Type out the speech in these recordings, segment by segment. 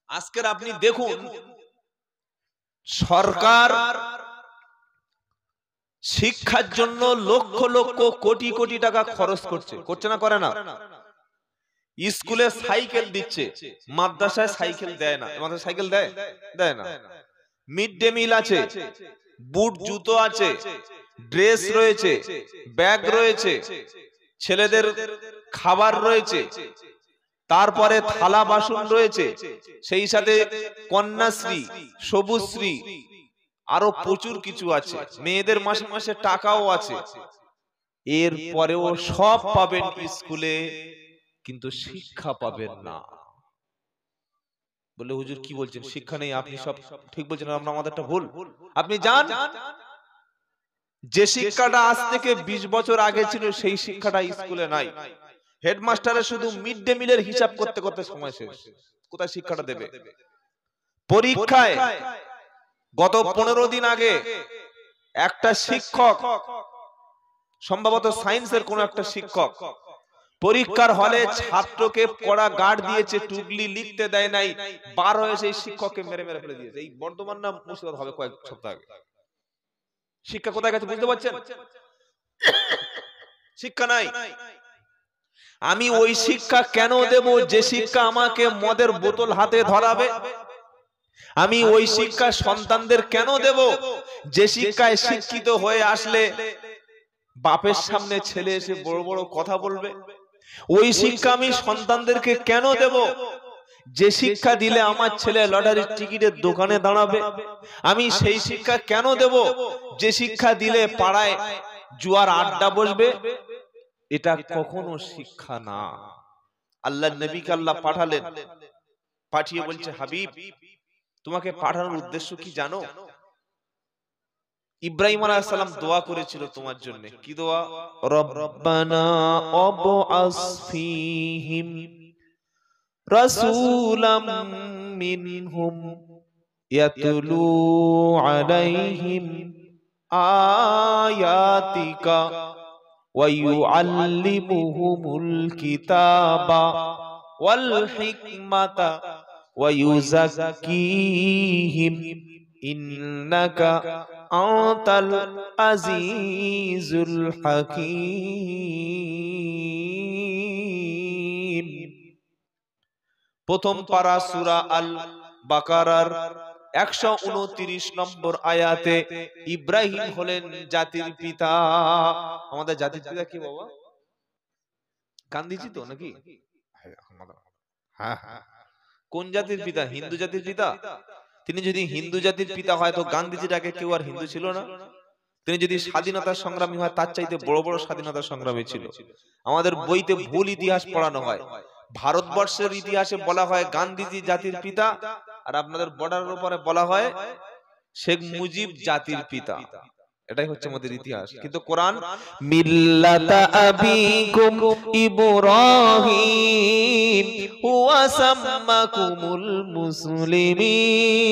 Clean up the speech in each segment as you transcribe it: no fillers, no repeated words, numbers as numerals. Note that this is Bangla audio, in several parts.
আজকের আপনি দেখুন সরকার শিক্ষার জন্য লক্ষ লক্ষ কোটি কোটি টাকা খরচ করছে না করে না? স্কুলে সাইকেল দিচ্ছে, মাদ্রাসায় সাইকেল দেয় না। মাদ্রাসায় সাইকেল দেয় না। মিড ডে মিল আছে, বুট জুতো আছে, ড্রেস রয়েছে, ব্যাগ রয়েছে, ছেলেদের খাবার রয়েছে, তারপরে থালা বাসন রয়েছে, সেই সাথে কন্যাশ্রী, সবুজশ্রী, আরো প্রচুর কিছু আছে। মেয়েদের মাসে মাসে টাকাও আছে। এর পরেও সব পাবেন স্কুলে, কিন্তু শিক্ষা পাবেন না। বলে হুজুর কি বলছেন, শিক্ষা নেই? আপনি সব ঠিক বলছেন, আমরা আমাদেরটা ভুল। আপনি যান, যে শিক্ষাটা আজ থেকে 20 বছর আগে ছিল সেই শিক্ষাটা স্কুলে নাই। হেডমাস্টারের শুধু মিড ডে মিলের হিসাব করতে করতে সময় শেষ। কোথায় শিক্ষাটা দেবে? পরীক্ষায় গত 15 দিন আগে একটা শিক্ষক, সম্ভবত সায়েন্সের কোন একটা শিক্ষক, পরীক্ষার হলে ছাত্রকে পড়া গার্ড দিয়েছে, টুকলি লিখতে দেয় নাই, বার হয়ে সেই শিক্ষককে মেরে মেরে ফেলে দিয়েছে। এই বর্তমান না মুর্শিদাবাদ হবে কয়েক সপ্তাহ আগে। শিক্ষা কোথায় গেছে বুঝতে পারছেন? শিক্ষা নাই। আমি ওই শিক্ষা কেন দেব যে শিক্ষা আমাকে মদের বোতল হাতে ধরাবে? আমি ওই শিক্ষা সন্তানদের কেন দেব যে শিক্ষায় শিক্ষিত হয়ে আসলে বাপের সামনে ছেলে এসে বড় বড় কথা বলবে? ওই শিক্ষা আমি সন্তানদেরকে কেন দেব যে শিক্ষা দিলে আমার ছেলে লটারির টিকিটের দোকানে দাঁড়াবে? আমি সেই শিক্ষা কেন দেব যে শিক্ষা দিলে পাড়ায় জুয়ার আড্ডা বসবে? এটা কখনো শিক্ষা না। আল্লাহ নবীকে আল্লাহ পাঠালেন, পাঠিয়ে বলছে, হাবিব তোমাকে পাঠানোর উদ্দেশ্য কি জানো? ইব্রাহিম আলাইহিস সালাম দোয়া করেছিল তোমার জন্য। কি দোয়া? রব্বানা আবআস ফীহিম রাসূলাম মিনহুম ইয়াতলু আলাইহিম আয়াতিকা ওয়া ইউআল্লিমুহুমুল কিতাবা ওয়াল হিকমাতা ওয়া ইউযাক্কিহিম ইন্নাকা আনতাল আজিজুল হাকীম। প্রথম পারা সূরা আল বাকারার 129 নম্বর আয়াতে ইব্রাহিম হলেন জাতির পিতা। আমাদের জাতির পিতা কি বাবা? গান্ধীজি তো নাকি? হ্যাঁ, কোন জাতির পিতা? হিন্দু জাতির পিতা। তিনি যদি হিন্দু জাতির পিতা হয় তো গান্ধীজির আগে কেউ আর হিন্দু ছিল না? তিনি যদি স্বাধীনতার সংগ্রামী হয় তার চাইতে বড় বড় স্বাধীনতা সংগ্রামী ছিল। আমাদের বইতে ভুল ইতিহাস পড়ানো হয়। ভারতবর্ষের ইতিহাসে বলা হয় গান্ধীজি জাতির পিতা, আর আপনাদের বর্ডারের উপরে বলা হয় শেখ মুজিব জাতির পিতা। এটাই হচ্ছে আমাদের ইতিহাস। কিন্তু কোরআন মিল্লাতা আবিকুম ইব্রাহিম ওয়া সাম্মাকুমুল মুসলিমিন,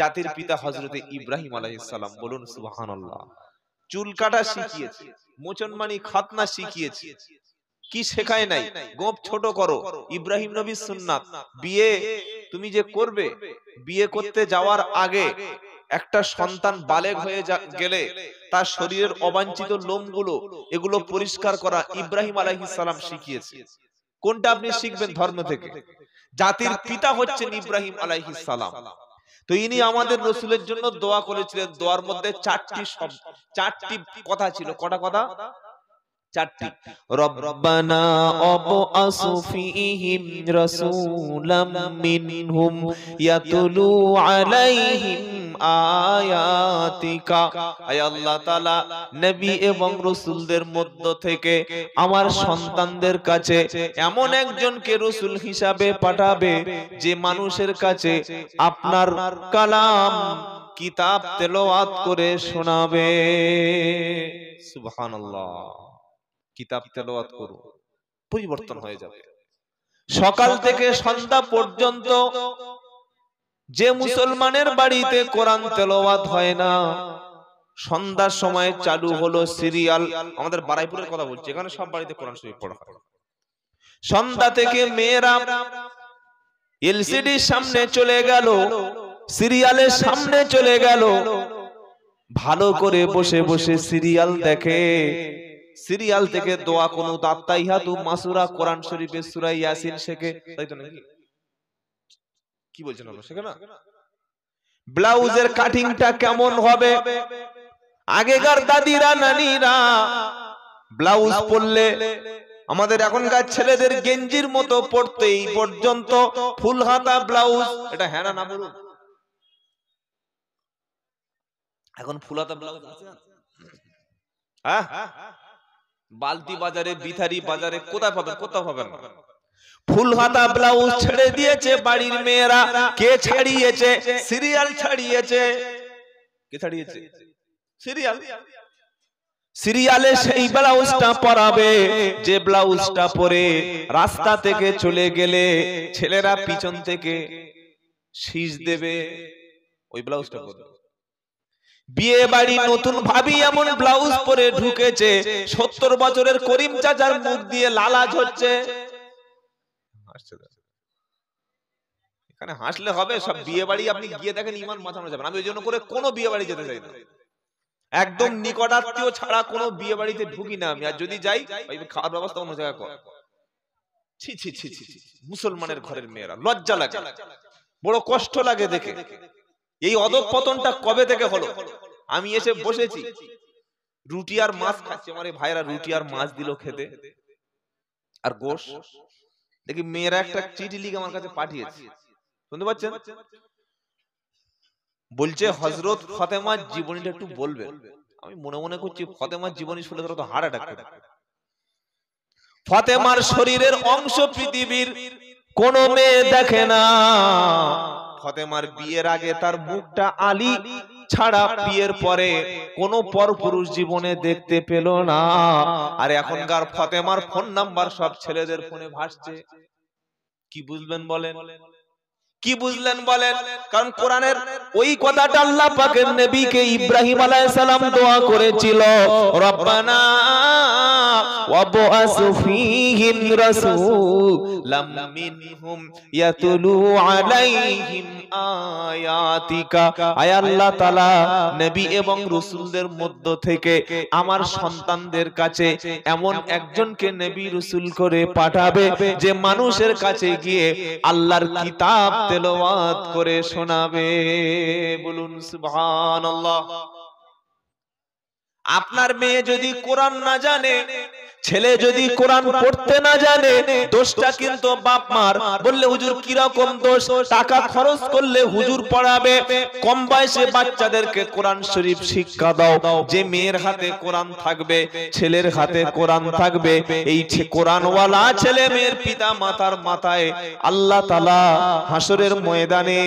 জাতির পিতা হযরতে ইব্রাহিম আলাইহিস সালাম। বলুন সুবহানাল্লাহ। চুল কাটা শিখিয়েছে, মোচনমানি খাতনা শিখিয়েছে, কি শেখায় নাই? গোপ ছোট করো, ইব্রাহিম নবীর সুন্নাত। বিয়ে তুমি যে করবে, বিয়ে করতে যাওয়ার আগে একটা সন্তান বালেগ হয়ে গেলে তার শরীরের অবাঞ্ছিত লোমগুলো এগুলো পরিষ্কার করা ইব্রাহিম আলাইহিস সালাম শিখিয়েছে। কোনটা আপনি শিখবেন ধর্ম থেকে? জাতির পিতা হচ্ছেন ইব্রাহিম আলাইহিস সালাম। তো ইনি আমাদের রাসূলের জন্য দোয়া করেছিলেন। দোয়ার মধ্যে চারটি কথা ছিল। কটা কথা? চারটি। রব্বানা আবআস ফীহিম রাসূলাম মিনহুম ইয়াতলু আলাইহিম আয়াতিকা। আয় আল্লাহ তাআলা, নবী এবং রাসূলদের মধ্য থেকে আমার সন্তানদের কাছে এমন একজনকে রাসূল হিসাবে পাঠাবে যে মানুষের কাছে আপনার কালাম কিতাব তেলাওয়াত করে শোনাবে। সুবহানাল্লাহ। কিতাব তেলাওয়াত করো, পরিবর্তন হয়ে যাবে। সকাল থেকে সন্ধ্যা পর্যন্ত যে মুসলমানের বাড়িতে কোরআন তেলাওয়াত হয় না, সন্ধ্যার সময় চালু হলো সিরিয়াল। আমাদের বারাইপুরের কথা বলছি, এখানে সব বাড়িতে কোরআন শরীফ পড়া হয়। সন্ধ্যা থেকে মেয়েরা এলসিডির সামনে চলে গেল, সিরিয়ালের সামনে চলে গেল, ভালো করে বসে বসে সিরিয়াল দেখে, সিরিয়াল থেকে দোয়া কুনুত আত্তাহিয়াতু মাসুরা কোরআন শরীফের সূরা ইয়াসিন শেখে, তাই তো নাকি? কি বলছেন আপনারা, শেখে না? ব্লাউজের কাটিংটা কেমন হবে? আগেকার দাদিরা নানিরা ব্লাউজ পরলে, আমাদের এখনকার ছেলেদের গেঞ্জির মতো পড়তে এই পর্যন্ত ফুল হাতা ব্লাউজ, এটা হ্যাঁ না বলুন? এখন ফুল হাতা ব্লাউজ আছে? হ্যাঁ, বালতি বাজারে, বিথারি বাজারে কোথায় পাবেন? কোথাও পাবেন না। ফুল হাতা ব্লাউজ ছেড়ে দিয়েছে বাড়ির মেয়েরা। কে ছাড়িয়েছে? সিরিয়াল ছাড়িয়েছে। কে ছাড়িয়েছে? সিরিয়াল। সিরিয়ালে সেই ব্লাউজটা পরাবে যে ব্লাউজটা পরে রাস্তা থেকে চলে গেলে ছেলেরা পিছন থেকে শীষ দেবে, ওই ব্লাউজটা পরে। বিয়ে বাড়ি নতুন ভাবি এমন ব্লাউজ পরে ঢুকেছে, 70 বছরের করিম চাচার মুখ দিয়ে লালা ঝরছে। এখানে হাসলে হবে? সব বিয়ে বাড়ি আপনি গিয়ে দেখেন, ইমান মাথানো যাবে না। আমি ওই জন্য করে কোনো বিয়ে বাড়ি যেতে চাই না, একদম নিকটাত্মীয় ছাড়া কোনো বিয়ে বাড়িতে ঢুকি না আমি। আর যদি যাই, খাওয়ার ব্যবস্থা অন্য জায়গায় কর। ছি ছি ছি ছি, মুসলমানের ঘরের মেয়েরা, লজ্জা লাগে, বড় কষ্ট লাগে দেখে। এই অধঃপতনটা কবে থেকে হলো? আমি এসে বসেছি, রুটি আর মাছ খাচ্ছি, আমার এই ভাইরা রুটি আর মাছ দিল খেতে, আর গোশ। দেখি মেয়েরা একটা চিঠি লিখে আমার কাছে পাঠিয়েছে, শুনতে পাচ্ছেন? বলছে হযরত ফাতেমার জীবনীটা একটু বলবেন। আমি মনে মনে করছি ফাতেমার জীবনী শুনলে তো হার্ট অ্যাটাক করে। ফাতেমার শরীরের অংশ পৃথিবীর কোন মেয়ে দেখে না। ফাতেমার বিয়ের আগে তার মুখটা আলী ছাড়া বিয়ের পরে কোন পরপুরুষ জীবনে দেখতে পেল না। আর এখনকার ফাতেমার ফোন নাম্বার সব ছেলেদের ফোনে ভাসছে। কি বুঝবেন বলেন? কি বুঝলেন বলেন? কারণ কোরআনের ওই কথাটা আল্লাহ পাকের নবীকে ইব্রাহিম আলাইহিস সালাম দোয়া করেছিল, রব্বানা ওয়াবআস ফীহিম রাসূলাম মিনহুম ইয়াতুলু আলাইহিম আয়াতিকা। আয় আল্লাহ তাআলা, নবী এবং রাসূলদের মধ্য থেকে আমার সন্তানদের কাছে এমন একজনকে নবী রাসূল করে পাঠাবে যে মানুষের কাছে গিয়ে আল্লাহর কিতাব তেলাওয়াত করে শোনাবে। বলুন সুবহানাল্লাহ। আপনার মেয়ে যদি কোরআন না জানে, ছেলে যদি কোরআন পড়তে না জানে, দোষটা কিন্তু বাপ মার। বললে হুজুর কি রকম দোষ? টাকা খরচ করলে হুজুর পড়াবে, কম বয়সে বাচ্চাদেরকে কোরআন শরীফ শিক্ষা দাও। যে মেয়ের হাতে কোরআন থাকবে, ছেলের হাতে কোরআন থাকবে, এই কোরআনওয়ালা ছেলে মেয়ের পিতা মাতার মাথায় আল্লাহ তাআলা হাসরের ময়দানে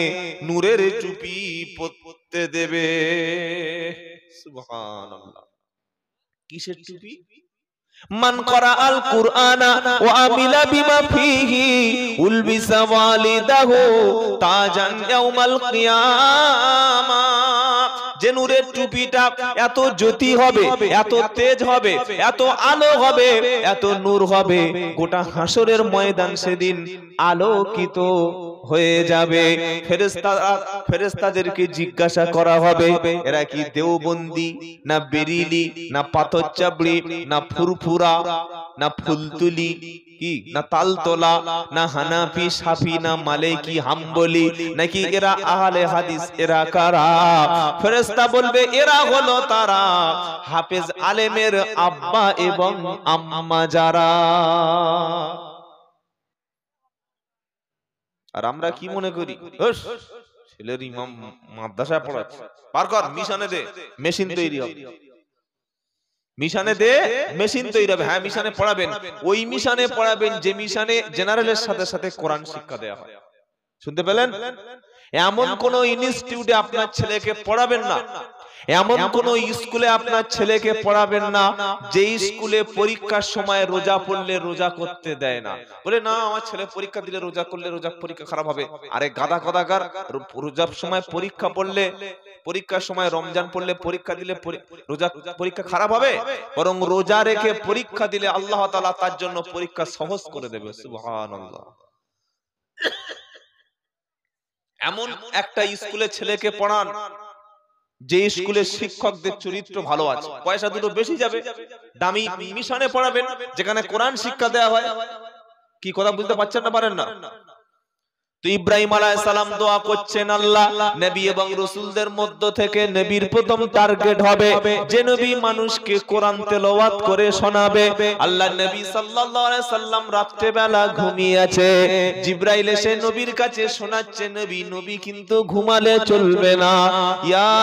নূরের টুপি পরতে দেবে। সুবহানাল্লাহ। কিসের টুপি? মান করা আল কুরআনা ওয়া আমিলা বিমা ফিহি উলবিসা ওয়ালিদাহু তাজান ইয়াউমাল কিয়ামা। যে নূরের টুপিটা এত জ্যোতি হবে, এত তেজ হবে, এত আলো হবে, এত নূর হবে, গোটা হাসরের ময়দান সেদিন আলোকিত হয়ে যাবে। ফেরেশতাদেরকে জিজ্ঞাসা করা হবে, এরা কি দেওবন্দি না বেরিলি না পাথর চাবড়ি না ফুরফুরা না ফুলতুলি কি না তালতলা না হানাফি শাফি না মালিকি হাম্বলি, নাকি এরা আহলে হাদিস? এরা কারা? ফেরেশতা বলবে এরা হলো তারা হাফেজ আলেমের আব্বা এবং আম্মা যারা। আর আমরা কি মনে করি, ছেলের ইমাম মাদ্রাসায় পড়াচ্ছে, পার কর মিশনে দে, মেশিন তৈরি হবে। মিশনে দে, মেশিন তৈরি হবে। হ্যাঁ, মিশনে পড়াবেন, ওই মিশনে পড়াবেন যে মিশনে জেনারেলের সাথে সাথে কোরআন শিক্ষা দেয়া হয়। শুনতে পেলেন? এমন কোন ইনস্টিটিউটে আপনার ছেলেকে পড়াবেন না, এমন কোন স্কুলে আপনার ছেলেকে পড়াবেন না যে স্কুলে পরীক্ষার সময় রোজা পড়লে রোজা করতে দেয় না। বলে না, আমার ছেলে পরীক্ষা দিলে রোজা করলে রোজা পরীক্ষা খারাপ হবে। আরে গাদা কদাকার, রোজার সময় পরীক্ষা পড়লে, পরীক্ষার সময় রমজান পড়লে পরীক্ষা দিলে রোজা পরীক্ষা খারাপ হবে? বরং রোজা রেখে পরীক্ষা দিলে আল্লাহ তাআলা তার জন্য পরীক্ষা সহজ করে দেবে। সুবহানাল্লাহ। এমন একটা স্কুলে ছেলেকে পড়ান যে স্কুলের শিক্ষকদের চরিত্র ভালো আছে, পয়সা দুটো বেশি যাবে, দামি মিশনে পড়াবেন যেখানে কোরআন শিক্ষা দেওয়া হয়। কি কথা বুঝতে পারছেন না পারেন না? তো ইব্রাহিম আলাইহিস সালাম দোয়া করছেন, আল্লাহ নবী এবং রাসূলদের মধ্য থেকে নবীর প্রথম টার্গেট হবে যে নবী মানুষকে কোরআন তেলাওয়াত করে শোনাবে। আল্লাহ নবী সাল্লাল্লাহু আলাইহি সাল্লাম রাতে বেলা ঘুমিয়ে আছে, জিবরাইল এসে নবীর কাছে শোনাচ্ছে নবী, নবী কিন্তু ঘুমালে চলবে না। ইয়া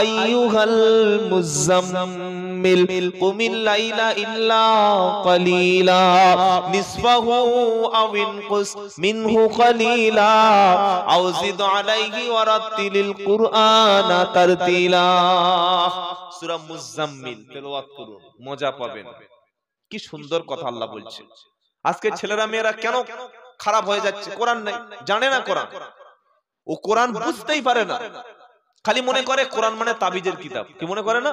আইয়ুহাল মুযাম্মিল কুমিল লাইলা ইল্লা কালিলা নিসফাহু আও ইনকুস মিনহু কালিলা আও জিদ আলাইহি ওয়ারাতিলিল কুরআনা তারতিলা। সূরা মুযাম্মিল তেলাওয়াত করুন, মজা পাবেন। কি সুন্দর কথা আল্লাহ বলছে। আজকে ছেলেরা মেয়েরা কেন খারাপ হয়ে যাচ্ছে? কোরআন নাই, জানে না কোরআন, ও কোরআন বুঝতেই পারে না, খালি মনে করে কোরআন মানে তাবিজের কিতাব। কি মনে করে না?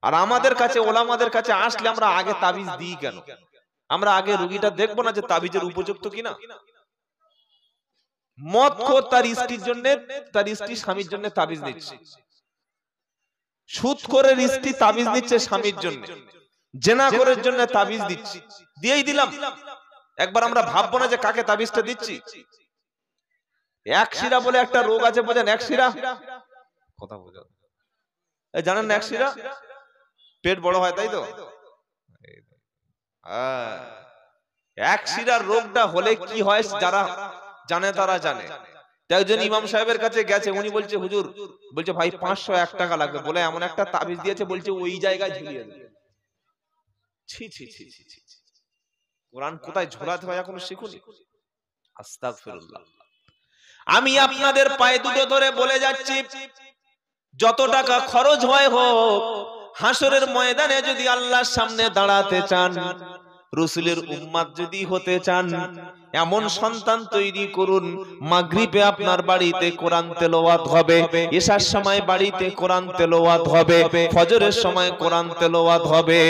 আর আমাদের কাছে ওলামাদের কাছে আসলে আমরা আগে তাবিজ দিই কেন? আমরা আগে রোগীটা দেখবো না যে তাবিজের উপযুক্ত কিনা? মদ খোর তার স্ত্রীর জন্য, তার স্ত্রী স্বামীর জন্য তাবিজ নিচ্ছে, সুদখোরের স্ত্রী তাবিজ নিচ্ছে স্বামীর জন্য, জেনাখোরের জন্য তাবিজ দিচ্ছি, দিয়েই দিলাম। একবার আমরা ভাববো না যে কাকে তাবিজটা দিচ্ছি? একশিরা বলে একটা রোগ আছে, বোঝেন? একশিরা কথা বোঝেন? জানেন না একশিরা? পেট বড় হয়, তাই তো? একশিরার রোগটা হলে কি হয় যারা জানে তারা জানে। একজন ইমাম সাহেবের কাছে গেছে, উনি বলছে হুজুর, বলছে ভাই 501 টাকা লাগবে, বলে এমন একটা তাবিজ দিয়েছে, বলছে ওই জায়গায় ঝুলিয়ে দেবে। ছি ছি ছি ছি ছি, কোরআন কোথায় ঝোলাতে হয় এখনো শিখুনি। আস্তাগফিরুল্লাহ। আমি আপনাদের পায়ে দুটো ধরে বলে যাচ্ছি, যত টাকা খরচ হয় হোক, হাসরের ময়দানে যদি আল্লাহর সামনে দাঁড়াতে চান, রাসূলের উম্মত যদি হতে চান, এমন সন্তান তৈরি করুন, মাগরিবে আপনার বাড়িতে কোরআন তেলাওয়াত হবে, ইশার সময় বাড়িতে কোরআন তেলাওয়াত হবে, ফজরের সময় কোরআন তেলাওয়াত হবে।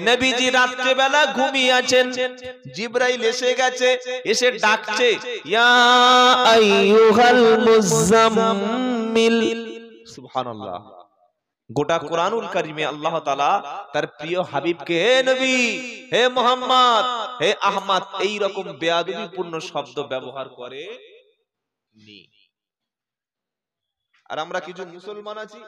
নবীজি রাতে বেলা ঘুমিয়ে আছেন, জিবরাইল এসে গেছে, এসে ডাকছে, ইয়া আইয়ুহাল মুযাম্মিল। সুবহানাল্লাহ। গোটা কোরআনুল কারিমে আল্লাহ তাআলা তার প্রিয় হাবিবকে হে নবী, হে মুহাম্মদ, হে আহমদ এই রকম বেয়াদবিপূর্ণ শব্দ ব্যবহার করে নি। আর আমরা কিছু মুসলমান আছি,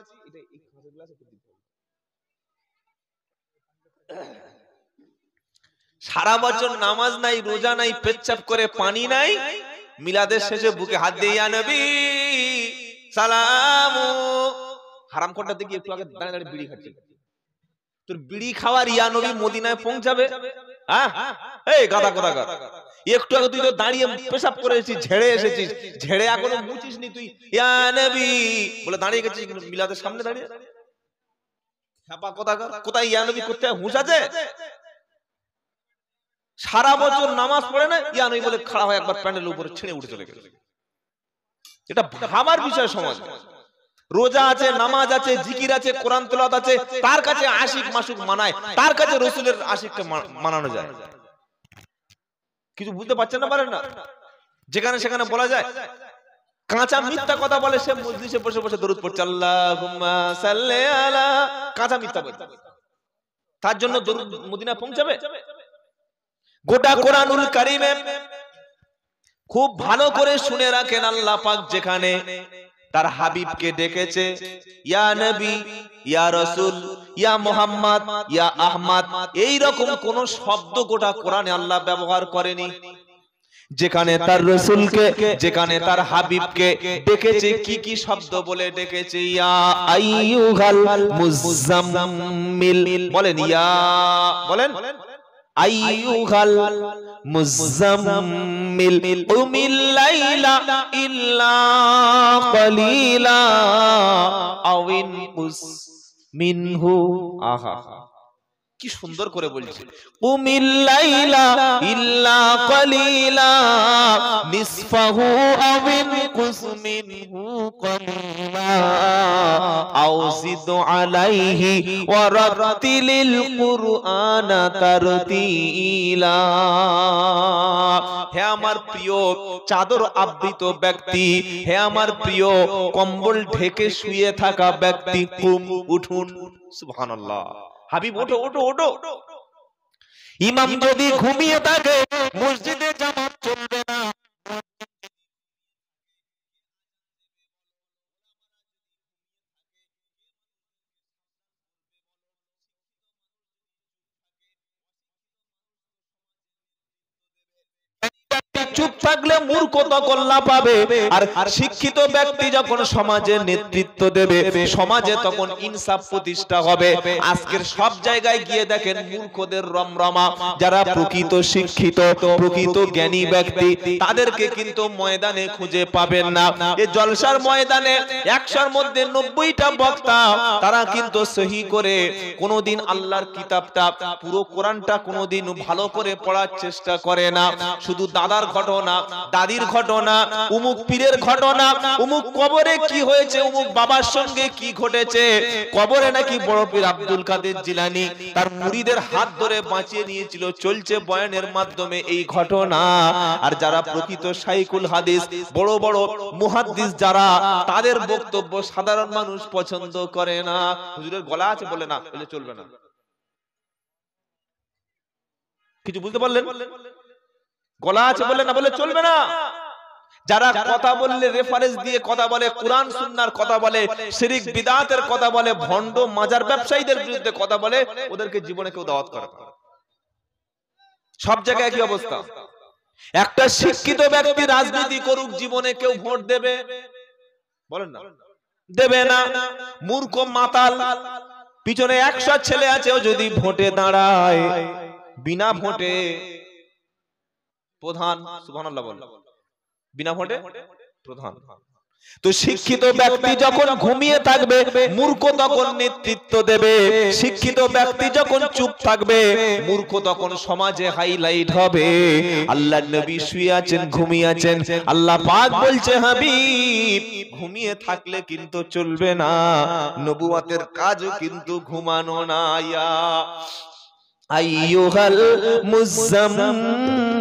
সারা বছর নামাজ নাই, রোজা নাই, পেচ্ছাপ করে পানি নাই, মিলাদের শেষে বুকে হাত দিয়ে ইয়া নবী সালামু। হারাম খোরটা দেখি একটু আগে দাঁড়িয়ে দাঁড়িয়ে বিড়ি খাচ্ছে, তোর বিড়ি খাওয়ার ইয়া নবী মদিনায় পৌঁছাবে? হ্যাঁ, এই গাদা গাদা গাদা, একটু আগে তুই তো দাঁড়িয়ে পেশাব করে এসেছিস, ঝেড়ে এসেছিস, ঝেড়ে এখনো মুছিস নি, তুই ইয়া নবী বলে দাঁড়িয়ে গেছিস মিলাদের সামনে দাঁড়িয়ে। ছাপা কথা, কোথায় ইয়া নবী করতে হুঁশ আছে? সারা বছর নামাজ পড়ে না, ইয়া নবী বলে খাড়া হয়ে একবার প্যান্ডেলের উপরে ছেড়ে উঠে চলে গেল। এটা ভাবার বিষয় সমাজ। রোজা আছে, নামাজ আছে, জিকির আছে, কোরআন তেলাওয়াত আছে, তার কাছে আশিক মাসুক মানায়, তার কাছে রাসূলের আশিককে মানানো যায়। কিছু বুঝতে পারছেন না, পারেন না? যেখানে সেখানে বলা যায়, কাঁচা মিথ্যা কথা বলে, সে মজলিসে বসে বসে দরুদ পড়ছে, আল্লাহুম্মা সাল্লি আলা, কাঁচা মিথ্যা বলে, তার জন্য দরুদ মদিনা পৌঁছাবে? গোটা কোরআনুল কারীমে খুব ভালো করে শুনে রাখেন, আল্লাহ পাক যেখানে তার হাবিবকে ডেকেছে ইয়া নবী, ইয়া রাসূল, ইয়া মুহাম্মদ, ইয়া আহমদ, এই রকম কোন শব্দ গোটা কোরআনে আল্লাহ ব্যবহার করেনি। যেখানে তার রাসূলকে, যেখানে তার হাবিবকে ডেকেছে, কি কি শব্দ বলে ডেকেছে? ইয়া আইয়ুহাল মুযাম্মিল, বলেন ইয়া, বলেন আইয়ুহাল মুযাম্মিল কুমিল লাইলা ইল্লা কালিলা আও ইনকুস মিনহু। আহা, কি সুন্দর করে বলছে, কুমিল লাইলা ইল্লা কালিলা নিসফাহু আও ইনকুস মিনহু কালিলা আও জিদ আলাইহি ওয়া রাত্তিলিল কুরআনা তারতিলা। হে আমার প্রিয় চাদর আবৃত ব্যক্তি, হে আমার প্রিয় কম্বল ঢেকে শুয়ে থাকা ব্যক্তি, কুম উঠুন। সুবহানাল্লাহ। হাবিব ওঠো ওঠো ওঠো। ইমাম যদি ঘুমিয়ে থাকে মসজিদে জামাত চলবে না। চুপ থাকলে মূর্খতা কল্লা পাবে, আর শিক্ষিত ব্যক্তি যখন সমাজে নেতৃত্ব দেবে, সমাজে তখন ইনসাফ প্রতিষ্ঠা হবে। আজকের সব জায়গায় গিয়ে দেখেন মূর্খদের রমরমা। যারা প্রকৃত শিক্ষিত, প্রকৃত জ্ঞানী ব্যক্তি, তাদেরকে কিন্তু ময়দানে খুঁজে পাবেন না। এই জলসার ময়দানে 100-র মধ্যে 90টা বক্তা তারা কিন্তু সহি করে কোনোদিন আল্লাহর কিতাবটা, পুরো কোরআনটা কোনোদিন ভালো করে পড়ার চেষ্টা করে না। শুধু দাদার ঘটনা, দাদির ঘটনা, উমুক পীরের ঘটনা, উমুক কবরে কি হয়েছে, উমুক বাবার সঙ্গে কি ঘটেছে। কবরে নাকি বড় পীর আব্দুল কাদের জিলানী তার মুরিদের হাত ধরে বাঁচিয়ে নিয়েছিল, চলছে বয়ানের মাধ্যমে এই ঘটনা। আর যারা প্রকৃত শাইখুল হাদিস, বড় বড় মুহাদ্দিস যারা, তাদের বক্তব্য সাধারণ মানুষ পছন্দ করে না। হুজুরের গলা আছে বলে না, বলে চলবে না। কিছু বুঝতে পারলেন? গলা আছে বলে না, বলে চলবে না। যারা কথা বললে রেফারেন্স দিয়ে কথা বলে, কোরআন সুন্নাহর কথা বলে, শিরক বিদআতের কথা বলে, ভণ্ড মাজার ব্যবসায়ীদের বিরুদ্ধে কথা বলে, ওদেরকে জীবনে কেউ দাওয়াত করে না। সব জায়গায় একই অবস্থা। একটা শিক্ষিত ব্যক্তি রাজনীতি করুক, জীবনে কেউ ভোট দেবে? বলেন না, দেবে না। মূর্খ মাতাল, পিছনে 100 ছেলে আছে, ও যদি ভোটে দাঁড়ায়, বিনা ভোটে প্রধান। সুবহানাল্লাহ বল, বিনা ভোটে প্রধান। তো শিক্ষিত ব্যক্তি যখন ঘুমিয়ে থাকবে, মূর্খ তখন নেতৃত্ব দেবে। শিক্ষিত ব্যক্তি যখন চুপ থাকবে, মূর্খ তখন সমাজে হাইলাইট হবে। আল্লাহর নবী শুয়ে আছেন, ঘুমিয়ে আছেন। আল্লাহ পাক বলছে, হাবিব ঘুমিয়ে থাকলে কিন্তু চলবে না, নবুয়তের কাজও কিন্তু ঘুমানো না। ইয়া আইয়ুহাল মুযাম্মিল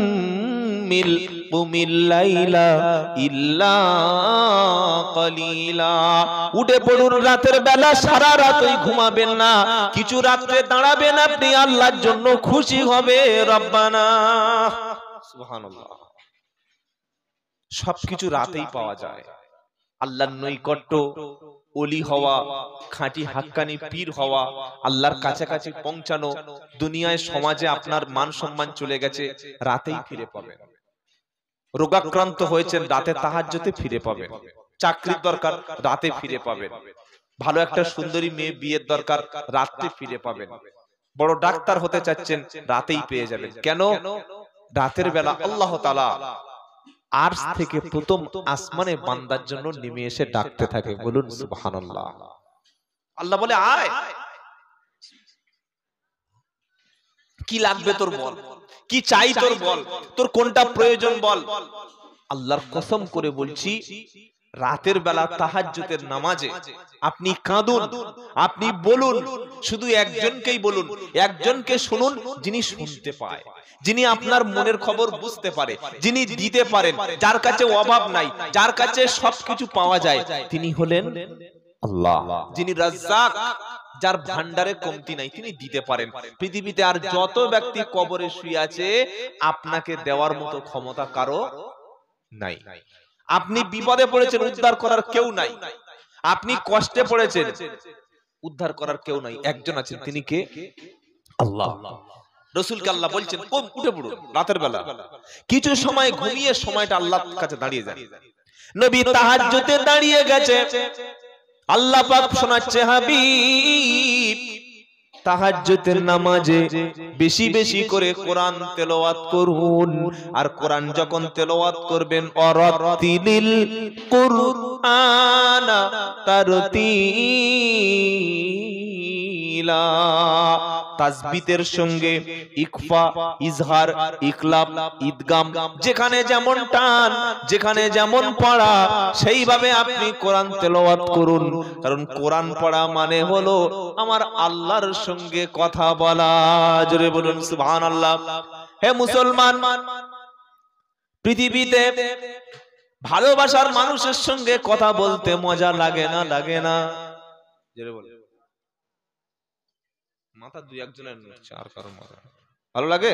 কুমিল লাইলা ইল্লা কালিলা। উঠে পড়ুন রাতের বেলা, সারা রাত ওই ঘুমাবেন না, কিছু রাত্রে দাঁড়াবেন, আপনি আল্লাহর জন্য খুশি হবে। রব্বানা। সুবহানাল্লাহ। সবকিছু রাতেই পাওয়া যায়। আল্লাহর নৈকট্য, ওলি হওয়া, খাঁটি হাক্কানি পীর হওয়া, আল্লাহর কাছাকাছি পৌঁছানো, দুনিয়ায় সমাজে আপনার মান সম্মান চলে গেছে, রাতেই ফিরে পাবেন। রোগাক্রান্ত হয়েছেন, রাতে তাহাজ্জুদে ফিরে পাবেন। চাকরির দরকার, রাতে ফিরে পাবেন। ভালো একটা সুন্দরী মেয়ে বিয়ের দরকার, রাতে ফিরে পাবেন। বড় ডাক্তার হতে চাচ্ছেন, রাতেই পেয়ে যাবেন। কেন? রাতের বেলা আল্লাহ তাআলা আরশ থেকে প্রথম আসমানে বান্দার জন্য নেমে এসে ডাকতে থাকে। বলুন সুবহানাল্লাহ। আল্লাহ বলে, আয়, কি লাগবে তোর বল, কি চাই তোর বল, তোর কোনটা প্রয়োজন বল। আল্লাহর কসম করে বলছি, রাতের বেলা তাহাজ্জুদের নামাজে আপনি কাঁদুন, আপনি বলুন, শুধু একজনকেই বলুন, একজনকে শুনুন, যিনি শুনতে পায়, যিনি আপনার মনের খবর বুঝতে পারে, যিনি দিতে পারেন, যার কাছে অভাব নাই, যার কাছে সবকিছু পাওয়া যায়, তিনি হলেন আল্লাহ। যিনি রাজ্জাক, যার ভান্ডারে কমতি নাই, তিনি দিতে পারেন। পৃথিবীতে আর যত ব্যক্তি কবরে শুয়ে আছে, আপনাকে দেওয়ার মতো ক্ষমতা কারো নাই। আপনি বিপদে পড়েছেন, উদ্ধার করার কেউ নাই। আপনি কষ্টে পড়েছেন, উদ্ধার করার কেউ নাই। একজন আছেন, তিনি কে? আল্লাহ। রাসূলকে আল্লাহ বলছেন, কোন উঠে পড়ুন রাতের বেলা, কিছু সময় ঘুমিয়ে সময়টা আল্লাহর কাছে দাঁড়িয়ে যান। নবী তাহাজ্জুদে দাঁড়িয়ে গেছে, আল্লাহ পাক শোনাচ্ছে, হাবিব তাহাজ্জুদের নামাজে বেশি বেশি করে কোরআন তেলাওয়াত করুন। আর কোরআন যখন তেলাওয়াত করবেন, অরাতিলিল কুরআনা তারতিলা, তাসবিতের সঙ্গে ইকফা, ইজহার, ইকলাব, ইদগাম, যেখানে যেমন টান, যেখানে যেমন পড়া, সেইভাবে আপনি কোরআন তেলাওয়াত করুন। কারণ কোরআন পড়া মানে হলো আমার আল্লাহর সঙ্গে কথা বলা। জোরে বলুন সুবহানাল্লাহ। হে মুসলমান, পৃথিবীতে ভালোবাসার মানুষের সঙ্গে কথা বলতে মজা লাগে না? লাগে না? জোরে বলুন। মাথা দুই একজনের নড়ছে, আর কারো মাথা ভালো লাগে?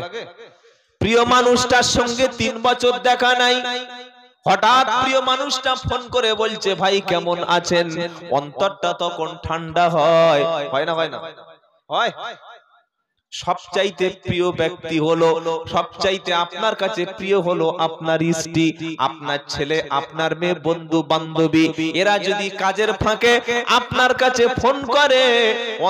প্রিয় মানুষটার সঙ্গে 3 বছর দেখা নাই, হঠাৎ প্রিয় মানুষটা ফোন করে বলছে ভাই কেমন আছেন? অন্তরটা তখন ঠান্ডা হয়। হয় না? হয় না? হয়। সবচাইতে প্রিয় ব্যক্তি হলো, সবচাইতে আপনার কাছে প্রিয় হলো আপনার স্ত্রী, আপনার ছেলে, আপনার মেয়ে, বন্ধু বান্ধবী। এরা যদি কাজের ফাঁকে আপনার কাছে ফোন করে,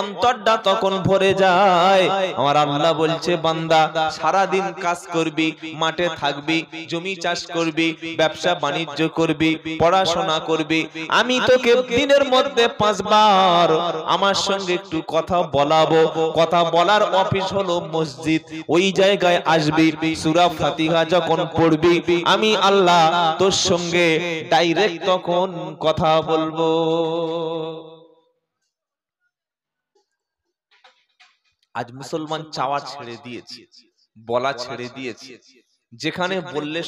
অন্তরটা তখন ভরে যায়। আমার আল্লাহ বলছে বান্দা সারা দিন কাজ করবি, মাঠে থাকবি, জমি চাষ করবি, ব্যবসা বাণিজ্য করবি, পড়াশোনা করবি, আমি তোকে দিনের মধ্যে 5 বার আমার সঙ্গে একটু কথা বলাবো। কথা বলার অফিস হলো মসজিদ, ওই জায়গায় আসবি, সূরা ফাতিহা যখন পড়বি, আমি আল্লাহ তোর সঙ্গে ডাইরেক্ট তখন কথা বলবো। আজ মুসলমান চাওয়া ছেড়ে দিয়েছে, বলা ছেড়ে দিয়েছে। যেখানে বললে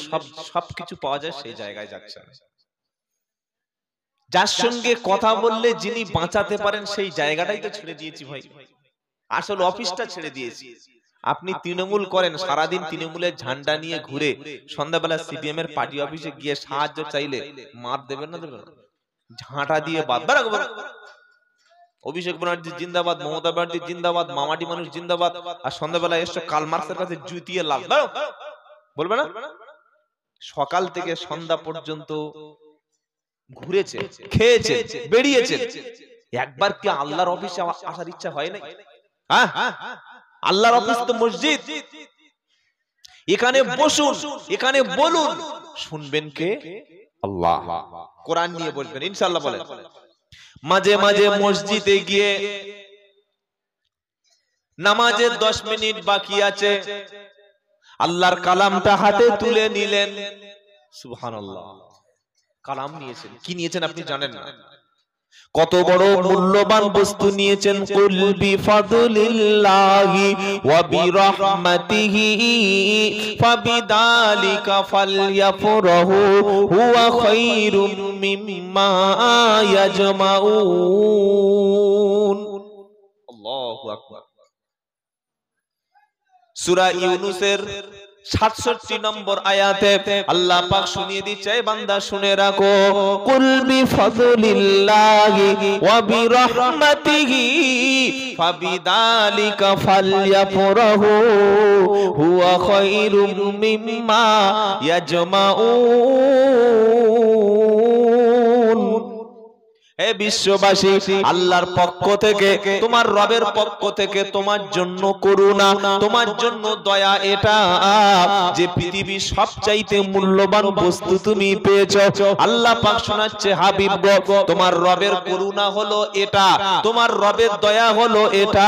সবকিছু পাওয়া যায় সেই জায়গায় যাচ্ছে না। যার সঙ্গে কথা বললে যিনি বাঁচাতে পারেন সেই জায়গাটাই তো ছেড়ে দিয়েছি ভাই। আসল অফিসটা ছেড়ে দিয়েছি। আপনি তৃণমূল করেন, সারাদিন তৃণমূলের ঝান্ডা নিয়ে ঘুরে সন্ধ্যাবেলা সিপিএম এর পার্টি অফিসে গিয়ে সাহায্য চাইলে মার দেবেন না? দেবেন না? ঝাঁটা দিয়ে বাদ। অভিষেক ব্যানার্জি জিন্দাবাদ, মমতা ব্যানার্জি জিন্দাবাদ, মামাটি মানুষ জিন্দাবাদ, আর সন্ধ্যাবেলা এসে কার্ল মার্কসের কাছে জুতিয়ে লাভ বলবে না? সকাল থেকে সন্ধ্যা পর্যন্ত ঘুরেছে, খেয়েছে, বেরিয়েছে, একবার কি আল্লাহর অফিসে আসার ইচ্ছা হয় না? আল্লাহর অফিস তো মসজিদ। এখানে বসুন, এখানে বলুন, শুনবেন কে? আল্লাহ। কোরআন নিয়ে বলবেন ইনশাআল্লাহ। বলেন মাঝে মাঝে মসজিদে গিয়ে নামাজের 10 মিনিট বাকি আছে, আল্লাহর কালামটা হাতে তুলে নিলেন। সুবহানাল্লাহ। কালাম নিয়েছেন। কি নিয়েছেন আপনি জানেন না? কত বড় মূল্যবান বস্তু নিয়েছেন। কুল বিফাদলিল্লাহি ওয়া বিরহমাতিহি ফাবিযালিকা ফালইফরাহু হুয়া খায়রুম মিম্মা ইয়াজমাউন। আল্লাহু আকবার। সূরা ইউনূসের 67 নম্বর আয়াতে আল্লাহ পাক শুনিয়ে দিচ্ছে, বান্দা শুনে রাখো, কুল বিফাদলিল্লাহি ওয়া বিরহমাতিহি ফাবিযালিকা ফালইফরাহু হুয়া খায়রুম মিম্মা ইয়াজমাউন। হে বিশ্ববাসী, আল্লাহর পক্ষ থেকে, তোমার রবের পক্ষ থেকে তোমার জন্য করুণা, তোমার জন্য দয়া এটা যে পৃথিবীর সবচাইতে মূল্যবান বস্তু তুমি পেয়েছো। আল্লাহ পাক শোনাচ্ছে, হাবিব গো, তোমার রবের করুণা হলো এটা, তোমার রবের দয়া হলো এটা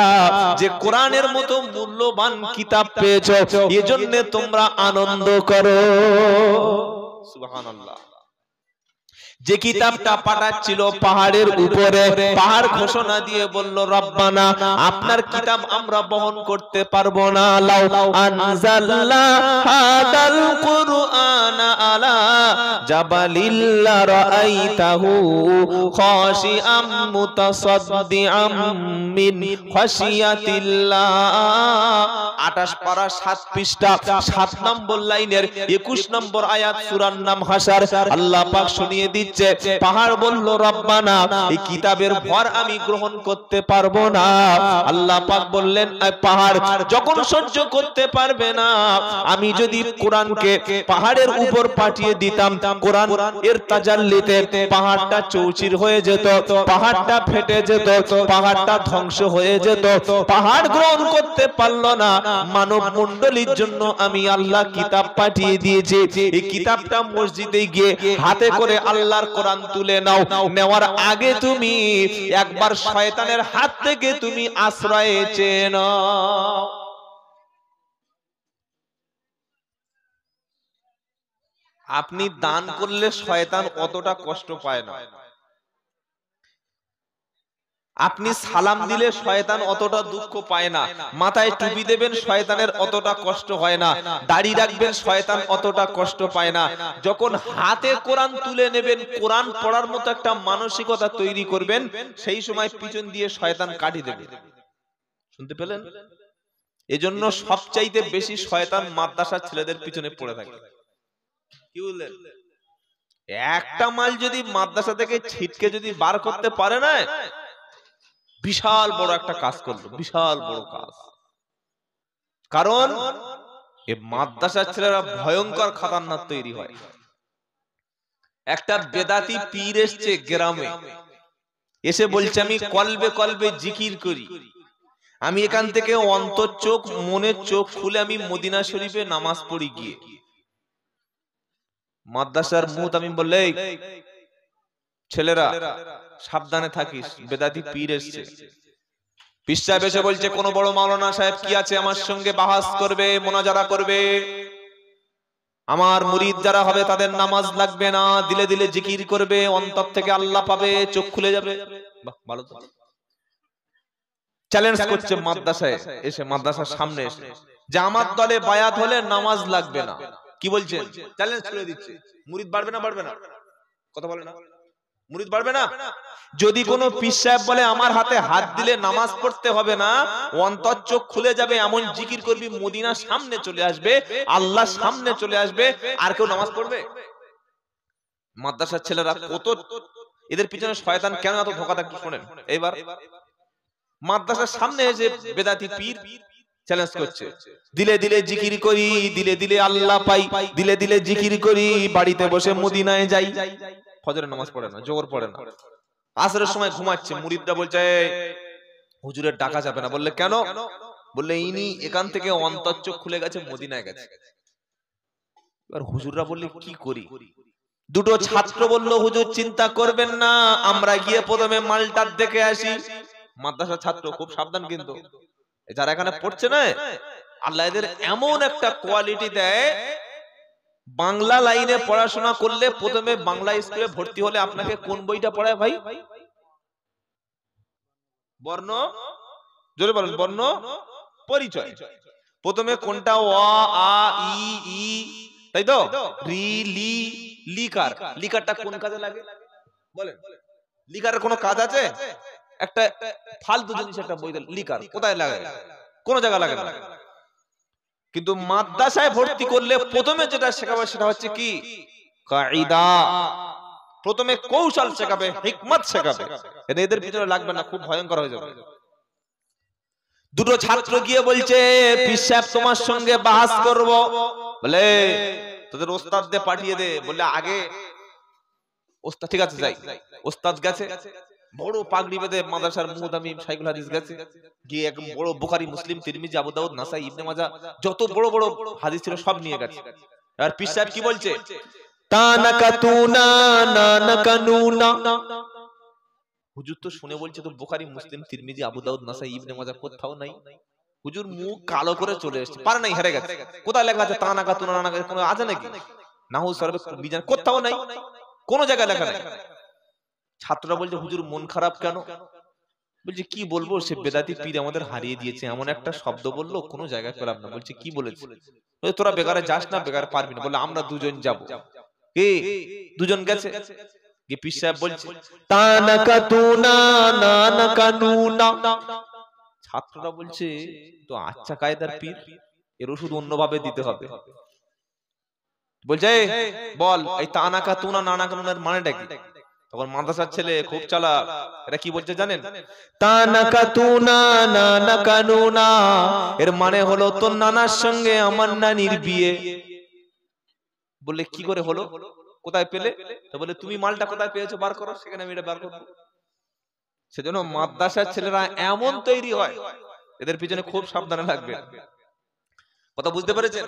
যে কোরআনের মতো মূল্যবান কিতাব পেয়েছো, এজন্য তোমরা আনন্দ করো। সুবহানাল্লাহ। যে কিতাবটা পাঠাচ্ছিল পাহাড়ের উপরে, পাহাড় ঘোষণা দিয়ে বলল, রব্বানা আপনার কিতাব আমরা বহন করতে পারবো না। লাউ আনজালনা হাদাল কুরআনা আলা জাবালিল রাআইতাহু খাশিআম মুতাসাদ্দিআম মিন খাশিয়াতিল্লাহ। 28 পারা 7 পৃষ্ঠা 7 নম্বর লাইনের 21 নম্বর আয়াত, সূরার নাম হাসার। আল্লাহ পাক শুনিয়ে দিচ্ছে, পাহাড় বলল, রব্বানা এই কিতাবের ভর আমি গ্রহণ করতে পারবো না। আল্লাহ পাক বললেন, পাহাড় যখন সহ্য করতে পারবে না, আমি যদি কোরআনকে পাহাড়ের উপর পাঠিয়ে দিতাম, কোরআন এর তাজাল্লিতে পাহাড়টা চৌচির হয়ে যেত, পাহাড়টা ফেটে যেত, পাহাড়টা ধ্বংস হয়ে যেত। পাহাড় গ্রহণ করতে পারলো না, মানব মণ্ডলীর জন্য আমি আল্লাহ কিতাব পাঠিয়ে দিয়েছি। এই কিতাবটা মসজিদে গিয়ে হাতে করে আল্লাহ আল্লাহর কোরআন তুলে নাও, নেওয়ার আগে তুমি একবার শয়তানের হাত থেকে তুমি আশ্রয় চেয়ে নাও। আপনি দান করলে শয়তান অতটা কষ্ট পায় না, আপনি সালাম দিলে শয়তান অতটা দুঃখ পায় না, মাথায় টুপি দেবেন শয়তানের অতটা কষ্ট হয় না, দাড়ি রাখবেন শয়তান অতটা কষ্ট পায় না। যখন হাতে কোরআন তুলে নেবেন, কোরআন পড়ার মতো একটা মানসিকতা তৈরি করবেন, সেই সময় পিছন দিয়ে শয়তান কাটি দেবে। শুনতে পেলেন? এজন্য সবচাইতে বেশি শয়তান মাদ্রাসার ছেলেদের পিছনে পড়ে থাকে। কি বললেন? একটা মাল যদি মাদ্রাসা থেকে ছিটকে যদি বার করতে পারে না, বিশাল বড় একটা কাজ করলো, বিশাল বড় কাজ। কারণ এই মাদ্রাসার ছেলেরা ভয়ঙ্কর খতরনাক তৈরি হয়। একটা বেদাতি পীর এসছে গ্রামে, এসে বলছে আমি কলবে কলবে জিকির করি, আমি এখান থেকে অন্তর চোখ মনের চোখ খুলে আমি মদিনা শরীফে নামাজ পড়ি গিয়ে। মাদ্রাসার মুতামিম বললে, ছেলেরা সাবধানে থাকিস, বেদাতি পীর এসছে। পীর সাহেব এসে বলছে কোন বড় মাওলানা সাহেব কি আছে আমার সঙ্গে বাহাস করবে, মোনাজারা করবে, আমার মুরিদ যারা হবে তাদের নামাজ লাগবে না, দিলে দিলে জিকির করবে, অন্তর থেকে আল্লাহ পাবে, চোখ খুলে যাবে। বাহ, ভালো তো। চ্যালেঞ্জ করছে মাদ্রাসায় এসে, মাদ্রাসার সামনে এসে, যে আমার দলে বায়াত হলে নামাজ লাগবে না। কি বলছেন? চ্যালেঞ্জ করে দিচ্ছে। মুরিদ বাড়বে না? বাড়বে না? কথা বলে না? মুরিদ বাড়বে না? যদি কোন পীর সাহেব বলে আমার হাতে হাত দিলে নামাজ পড়তে হবে না, অন্তর চোখ খুলে যাবে, এমন জিকির করবি মদিনার সামনে চলে আসবে, আল্লাহর সামনে চলে আসবে, আর কেউ নামাজ পড়বে? মাদ্রাসার ছেলেরা কত, এদের পিছনে শয়তান কেন এত ধোঁকা থাকে শোনেন। এইবার মাদ্রাসার সামনে এসে বেদাতি পীর চ্যালেঞ্জ করছে, দিলে দিলে জিকির করি, দিলে দিলে আল্লাহ পাই, দিলে দিলে জিকির করি, বাড়িতে বসে মদিনায় যাই। ফজরের নামাজ পড়ে না, জোহর পড়ে না, আসরের সময় ঘুমাচ্ছে। মুরিদরা বলছে হুজুরের ডাকা যাবে না। বললে কেন? বললে ইনি এখান থেকে অন্তর চোখ খুলে গেছে, মদিনায় গেছে। এবার হুজুররা বললে কি করি? দুটো ছাত্র বলল হুজুর চিন্তা করবেন না, আমরা গিয়ে প্রথমে মালটার দেখে আসি। মাদ্রাসার ছাত্র খুব সাবধান, কিন্তু যারা এখানে পড়ছে না, আল্লাহ এদের এমন একটা কোয়ালিটি দেয়, বাংলা লাইনে পড়াশোনা করলে প্রথমে বাংলা স্কুলে ভর্তি হলে আপনাকে কোন বইটা পড়ায় ভাই? বর্ণ, জোরে বলেন, বর্ণ পরিচয়। প্রথমে কোনটা? অ, আ, ই, ই, তাই তো? রি, লি, লিকার। লিকারটা কোন কাজে লাগে বলেন? লিকারের কোনো কাজ আছে? একটা ফালতু জিনিস, একটা বই লিকার কোথায় লাগে? কোন জায়গা লাগে না। কিন্তু মাদ্রাসায় ভর্তি করলে প্রথমে যেটা শেখাবে সেটা হচ্ছে কি? কায়দা। প্রথমে কৌশল শেখাবে, হিকমত শেখাবে। এদের ভিতরে লাগবে না, খুব ভয়ঙ্কর হয়ে যাবে। দুটো ছাত্র গিয়ে বলছে পীর সাহেব তোমার সঙ্গে বাহাস করব। বলে তোদের ওস্তাদ দিয়ে পাঠিয়ে দে। বললে আগে ওস্তাদ, ঠিক আছে যাই। ওস্তাদ গেছে, বড় পাগড়ি বেঁধে মাদ্রাসার মুতামিম শাইখুল হাদিস গেছে, গিয়ে এক বড় বুখারী, মুসলিম, তিরমিজি, আবু দাউদ, নাসাই, ইবনে মাজাহ যত বড় বড় হাদিস ছিল সব নিয়ে গেছে। আর পীর সাহেব কি বলছে? তানাকাতুনা নানাকানুনা। হুজুর তো শুনে বলছে তো বুখারী, মুসলিম, তিরমিজি, আবু দাউদ, নাসাই, ইবনে মাজাহ কোথাও নাই। হুজুর মুখ কালো করে চলে এসেছে, পারে নাই, হেরে গেছে। কোথায় লেখা আছে তানাকাতুনা নানাকাতুনা? কোনো আছে নাকি? নাহু সরবে বিজান কোথাও নাই, কোন জায়গায় লেখা নাই। ছাত্ররা বলছে হুজুর মন খারাপ কেন? বলছে কি বলবো, সে বেদাতি পীর আমাদের হারিয়ে দিয়েছে, এমন একটা শব্দ বললো কোনো জায়গায় পেলাম না। বলছে কি বলেছে? তোরা বেকারে যাস না, বেকারে পারবি না। বলে আমরা দুজন যাব। কে? দুজন গেছে। পীর সাহেব বলছে তানাকাতুনা নানাকানুনা। ছাত্ররা বলছে তো আচ্ছা কায়দার পীর, এর ওষুধ অন্যভাবে দিতে হবে। বলছে বল এই তানাকাতুনা নানাকানুনার মানেটা কি? তখন মাদ্রাসার ছেলে খুব চালাক, এটা কি বলছে জানেন? তানাকাতুনা নানাকানুনা এর মানে হলো তোর নানার সঙ্গে আমার নানির বিয়ে। বললে কি করে হলো, কোথায় পেলে? তো বলে তুমি মালটা কোথায় পেয়েছো, বার করো, সেখানে আমি এটা বার করব। সেজন্য মাদ্রাসার ছেলেরা এমন তৈরি হয়, এদের পিছনে খুব সাবধানে লাগবে। কথা বুঝতে পেরেছেন?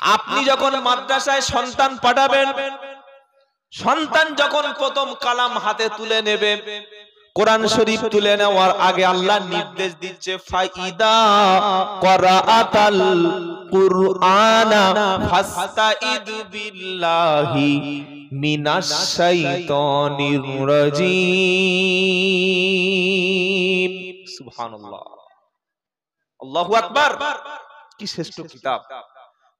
আপনি যখন মাদ্রাসায় সন্তান পাঠাবেন, সন্তান যখন প্রথম কালাম হাতে তুলে নেবে, কোরআন শরীফ তুলে নেওয়ার আগে আল্লাহ নির্দেশ দিচ্ছে ফাইদা করাআতাল কুরআনা ফাস্তাইদ বিল্লাহি মিনাশ শাইতানির রাজিম। সুবহানাল্লাহ, আল্লাহু আকবার। কি শ্রেষ্ঠ কিতাব।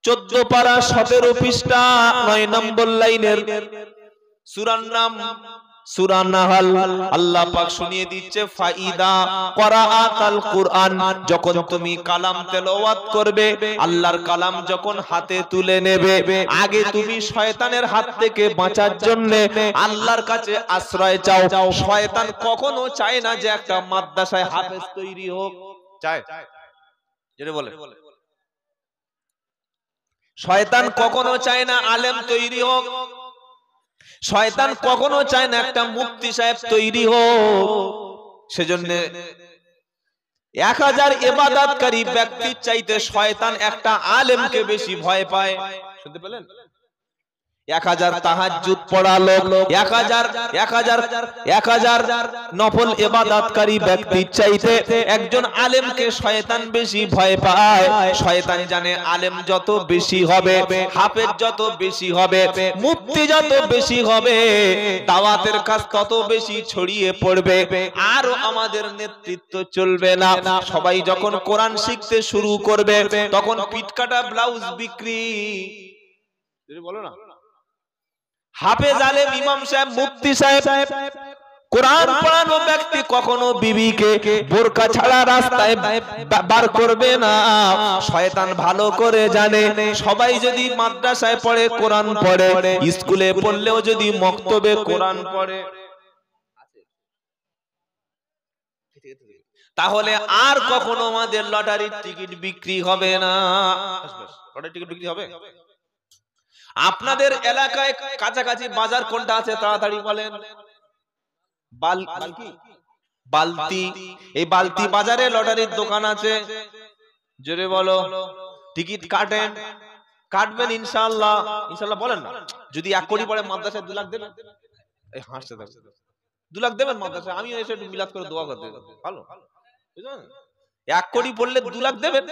14 পারা 17 পৃষ্ঠা 9 নম্বর লাইনের সূরার নাম সূরা নাহল। আল্লাহ পাক শুনিয়ে দিচ্ছে ফাইদা করাআতাল কুরআন, যখন তুমি কালাম তেলাওয়াত করবে, আল্লাহর কালাম যখন হাতে তুলে নেবে, আগে তুমি শয়তানের হাত থেকে বাঁচার জন্য আল্লাহর কাছে আশ্রয় চাও। শয়তান কখনো চায় না যে একটা মাদ্রাসায় হাফেজ তৈরি হোক, চায়? যেটা বলে শয়তান কখনো চায় না আলেম তৈরি হোক, শয়তান কখনো চায় না একটা মুফতি সাহেব তৈরি হোক। সেজন্য 1000 ইবাদতকারী ব্যক্তির চাইতে শয়তান একটা আলেমকে বেশি ভয় পায়। শুনতে পেলেন? 1000 তাহাজ্জুদ পড়া লোক, 1000 নফল ইবাদতকারী ব্যক্তির চাইতে একজন আলেমকে শয়তান বেশি ভয় পায়। শয়তান জানে আলেম যত বেশি হবে, হাফেজ যত বেশি হবে, মুফতি যত বেশি হবে, দাওয়াতের কাজ তত বেশি ছড়িয়ে পড়বে, আর আমাদের নেতৃত্ব চলবে না। সবাই যখন কোরআন শিখতে শুরু করবে, তখন পিটকাটা ব্লাউজ বিক্রি, বলো না, হাফেজ আলেম ইমাম সাহেব মুফতি সাহেব কোরআন পড়ানো ব্যক্তি কখনো বিবিকে বোরকা ছাড়া রাস্তায় বার করবে না। শয়তান ভালো করে জানে সবাই যদি মাদ্রাসায় পড়ে কোরআন পড়ে, স্কুলে পড়লেও যদি মক্তবে কোরআন পড়ে, তাহলে আর কখনো আমাদের লটারির টিকিট বিক্রি হবে না। লটারির টিকিট বিক্রি হবে? আপনাদের এলাকায় কাছাকাছি বাজার কোনটা আছে তাড়াতাড়ি বলেন? বালতি। এই বালতি বাজারে লটারির দোকান আছে, জোরে বলো। টিকিট কাটেন? কাটবেন ইনশাআল্লাহ? ইনশাআল্লাহ বলেন না। যদি 1 কোটি পড়ে মাদ্রাসায় 2 লাখ দেবেন? এই হাসতে থাকবে। 2 লাখ দেবেন মাদ্রাসায়? আমিও এসে একটু মিলাদ করে দোয়া করতে ভালো, বুঝলেন? 1 কোটি পড়লে 2 লাখ দেবেন?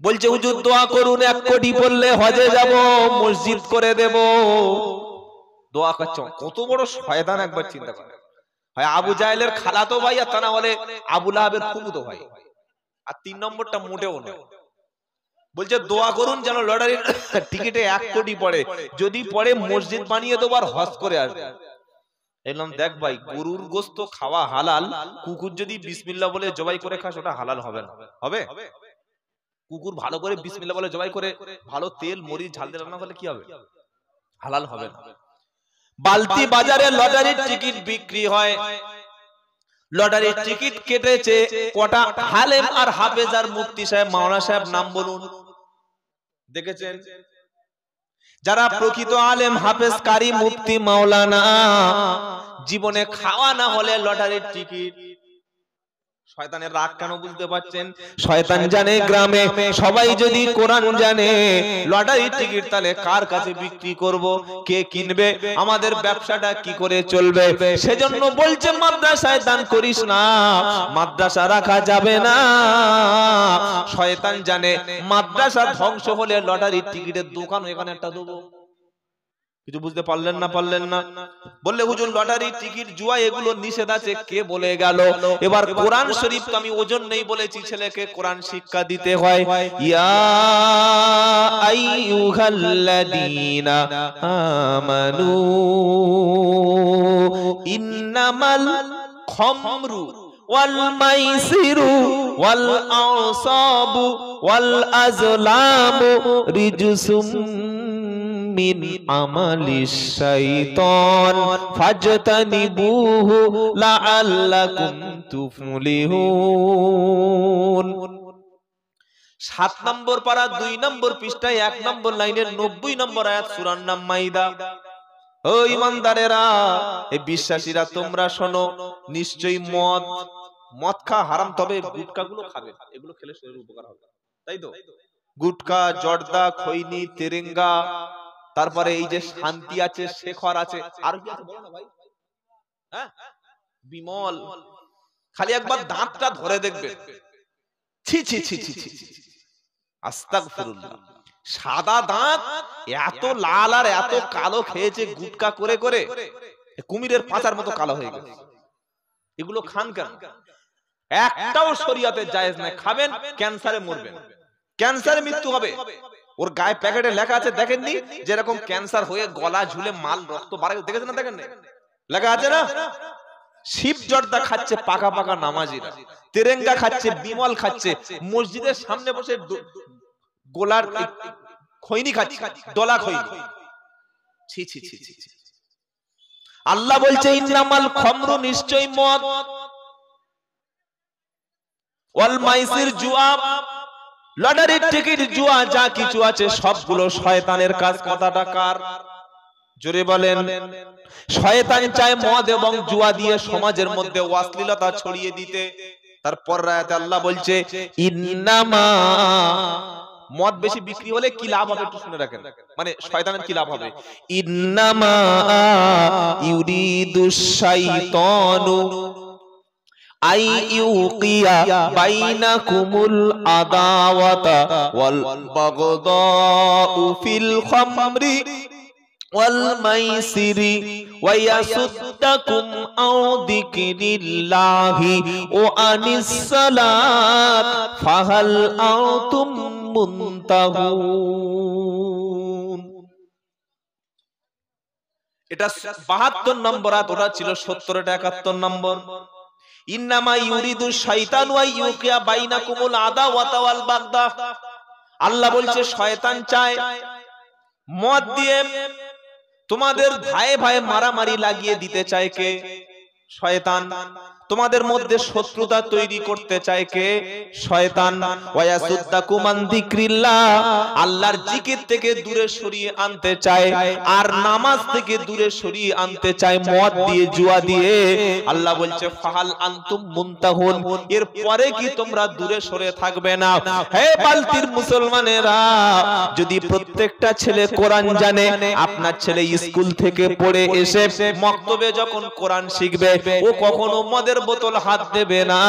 বলছে হুজুর দোয়া করুন, 1 কোটি পড়লে হজে যাব, মসজিদ করে দেব। দোয়া করছো, কত বড় শয়তান একবার চিন্তা করে। হয় আবু জাহেলের খালাতো ভাই, আর তা না হলে আবু লাহাবের ফুফুতো ভাই, আর 3 নম্বরটা মোটেও নয়। বলছে দোয়া করুন যেন লটারির টিকিটে 1 কোটি পড়ে, যদি পড়ে মসজিদ বানিয়ে দেবো আর হজ করে আসবে। এলাম দেখ ভাই, গরুর গোশত খাওয়া হালাল, কুকুর যদি বিসমিল্লাহ বলে জবাই করে খাস ওটা হালাল হবে না? হবে? কুকুর ভালো করে বিসমিল্লাহ বলে জবাই করে ভালো তেল মরিচ ঝাল দিয়ে রান্না করলে কি হবে? হালাল হবে না। বালতি বাজারে লটারির টিকিট বিক্রি হয়। লটারির টিকিট কেটেছে কটা আলেম আর হাফেজ আর মুফতি সাহেব, মাওলানা সাহেব, নাম বলুন। দেখেছেন? যারা প্রকৃত আলেম, হাফেজ, কারি, মুফতি, মাওলানা, জীবনে খাওয়া না হলে লটারির টিকিট। শয়তানের রাগ কেন বুঝতে পারছেন? শয়তান জানে গ্রামে সবাই যদি কোরআন জানে, লটারির টিকিট তাহলে কার কাছে বিক্রি করব, কে কিনবে, আমাদের ব্যবসাটা কি করে চলবে? সেজন্য বলছে মাদ্রাসায় দান করিস না, মাদ্রাসা রাখা যাবে না। শয়তান জানে মাদ্রাসা ধ্বংস হলে লটারির টিকিটের দোকান এখানে একটা দেবো। কিছু বুঝতে পারলেন না? পারলেন না? বললে হুজুর লটারি টিকিট জুয়া এগুলো নিষেধ আছে, কে বলে গেল? এবার কোরআন শরীফ আমি ওজন নেই বলেছি, ছেলেকে কোরআন শিক্ষা দিতে হয়। ইয়া আইয়ুহাল্লাযীনা আমানু ইন্নামাল খামরু ওয়াল মাইসিরু ওয়াল আনসাবু ওয়াল আজলামু রিজসুম মিন আমালিশ শাইতান ফাজতানিবুহু লাআল্লাকুম তুফলিহুন। 7 নম্বর পারা 2 নম্বর পৃষ্ঠায় 1 নম্বর লাইনের 90 নম্বর আয়াত, সূরার নাম মাইদা। ও ঈমানদারেরা, এই বিশ্বাসীরা তোমরা শোনো, নিশ্চয়ই মদ খা হারাম, তবে গুটকাগুলো খাবে, এগুলো খেলে শরীরের উপকার হবে, তাই তো? গুটকা, জর্দা, খৈনি, তেরেঙ্গা, তারপরে এই যে শান্তি আছে, শেখর আছে, আর কি আছে বলো না ভাই? হ্যাঁ, বিমল। খালি একবার দাঁতটা ধরে দেখবে, ছি ছি ছি ছি ছি, আস্তাগফিরুল্লাহ। সাদা দাঁত, এত লাল আর এত কালো খেয়েছে গুটকা করে করে, কুমিরের পাচার মতো কালো হয়ে গেছে। এগুলো খান কেন? একটাও শরীয়তে জায়েজ নাই। খাবেন, ক্যান্সারে মরবেন, ক্যান্সারে মৃত্যু হবে। ওর গায়ে প্যাকেটে লেখা আছে, দেখেননি? যেরকম ক্যান্সার হয়ে গলা ঝুলে মাল রক্ত বাড়ে, দেখেছেন না? দেখেন না লেখা আছে না? শিব জর্দা খাচ্ছে পাকা পাকা নামাজিরা, তেরেঙ্গা খাচ্ছে, বিমল খাচ্ছে, মসজিদের সামনে বসে গোলার খৈনি খাচ্ছে, ডলা খৈনি। ছি ছি ছি ছি। আল্লাহ বলছে ইন্নামাল খামরু, নিশ্চয় মদ, ওয়াল মাইসির, জুয়া, লটারির টিকিট, জুয়া, যা কিছু আছে সবগুলো শয়তানের কাজ। কথাটা কার? জোরে বলেন। শয়তান চায় মদ এবং জুয়া দিয়ে সমাজের মধ্যে অশ্লীলতা ছড়িয়ে দিতে। তারপর আয়াতে আল্লাহ বলছে ইন্নামা, মদ বেশি বিক্রি হলে কি লাভ হবে একটু শুনে রাখেন, মানে শয়তানের কি লাভ হবে। ইন্নামা ইউরিদুশ শাইতানু আই ইউকিয়া বাইনাকুমুল আদাওয়াতা ওয়াল বাগদাউ ফিল খামরি ওয়াল মাইসিরি ওয়া ইয়াসুদ্দাকুম আন যিকরিল্লাহি ওয়া আনিস সালাত ফাহাল আনতুম মুনতাহুন। এটা ৭২ নম্বর আয়াত, ওটা ছিল ৭০, এটা ৭১ নম্বর। ইন্নামা ইউরিদু শাইতানু আন ইউকিয়া বাইনাকুমুল আদাওয়াতা ওয়াল বাগদা। আল্লাহ বলছে শয়তান চায় মদ দিয়ে তোমাদের ভাই ভাই মারামারি লাগিয়ে দিতে চায়। কে? শয়তান। তোমাদের মধ্যে শত্রুতা তৈরি করতে চায় কে? শয়তান। ওয়ায়াসুদ্দাকুম আন যিকরিল্লাহ, আল্লাহর জিকির থেকে দূরে সরিয়ে আনতে চায়, আর নামাজ থেকে দূরে সরিয়ে আনতে চায় মদ দিয়ে, জুয়া দিয়ে। আল্লাহ বলছে ফাহাল আনতুম মুনতাহুন, এর পরে কি তোমরা দূরে সরে থাকবে না? হে বালতির মুসলমানেরা, যদি প্রত্যেকটা ছেলে কোরআন জানে, আপনার ছেলে স্কুল থেকে পড়ে এসে মক্তবে যখন কোরআন শিখবে, ও কখনো মদের বোতল হাত দেবে না।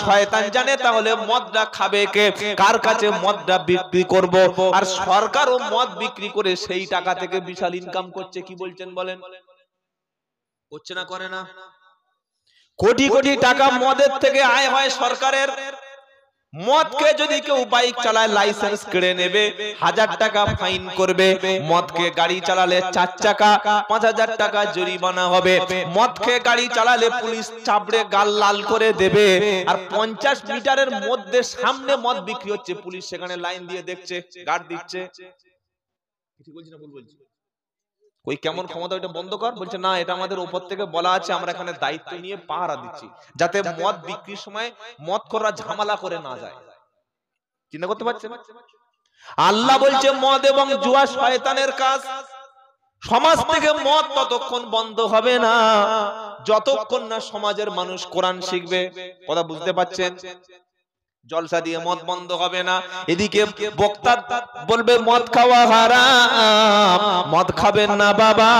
শয়তান জানে তাহলে মদটা খাবে কে, কার কাছে মদটা বিক্রি করব। আর সরকারও মদ বিক্রি করে সেই টাকা থেকে বিশাল ইনকাম করছে। কি বলছেন বলেন? করছে না? করে না? কোটি কোটি টাকা মদের থেকে আয় হয় সরকারের। মদকে যদি কেউ বাইক চালায় লাইসেন্স কেড়ে নেবে, 1000 টাকা ফাইন করবে। মদকে গাড়ি চালালে 4 চাকা 5000 টাকা জরিমানা হবে। মদকে গাড়ি চালালে পুলিশ চাপড়ে গাল লাল করে দেবে। আর 50 মিটারের মধ্যে সামনে মদ বিক্রি হচ্ছে, পুলিশ সেখানে লাইন দিয়ে দেখছে, গার্ড দিচ্ছে। ঠিক বলছি না ভুল বলছি? ওই কেমন ক্ষমতা, ওইটা বন্ধ কর। বলছে না, এটা আমাদের উপর থেকে বলা আছে, আমরা এখানে দায়িত্ব নিয়ে পাহারা দিচ্ছি, যাতে মদ বিক্রির সময় মদখোররা ঝামেলা করে না যায়। চিন্তা করতে পারছেন? আল্লাহ বলছে মদ এবং জুয়া শয়তানের কাজ। সমাজ থেকে মদ ততক্ষণ বন্ধ হবে না যতক্ষণ না সমাজের মানুষ কোরআন শিখবে। কথা বুঝতে পারছেন? জলসা দিয়ে মদ বন্ধ হবে না। এদিকে বক্তা বলবে মদ খাওয়া হারাম, মদ খাবেন না বাবা।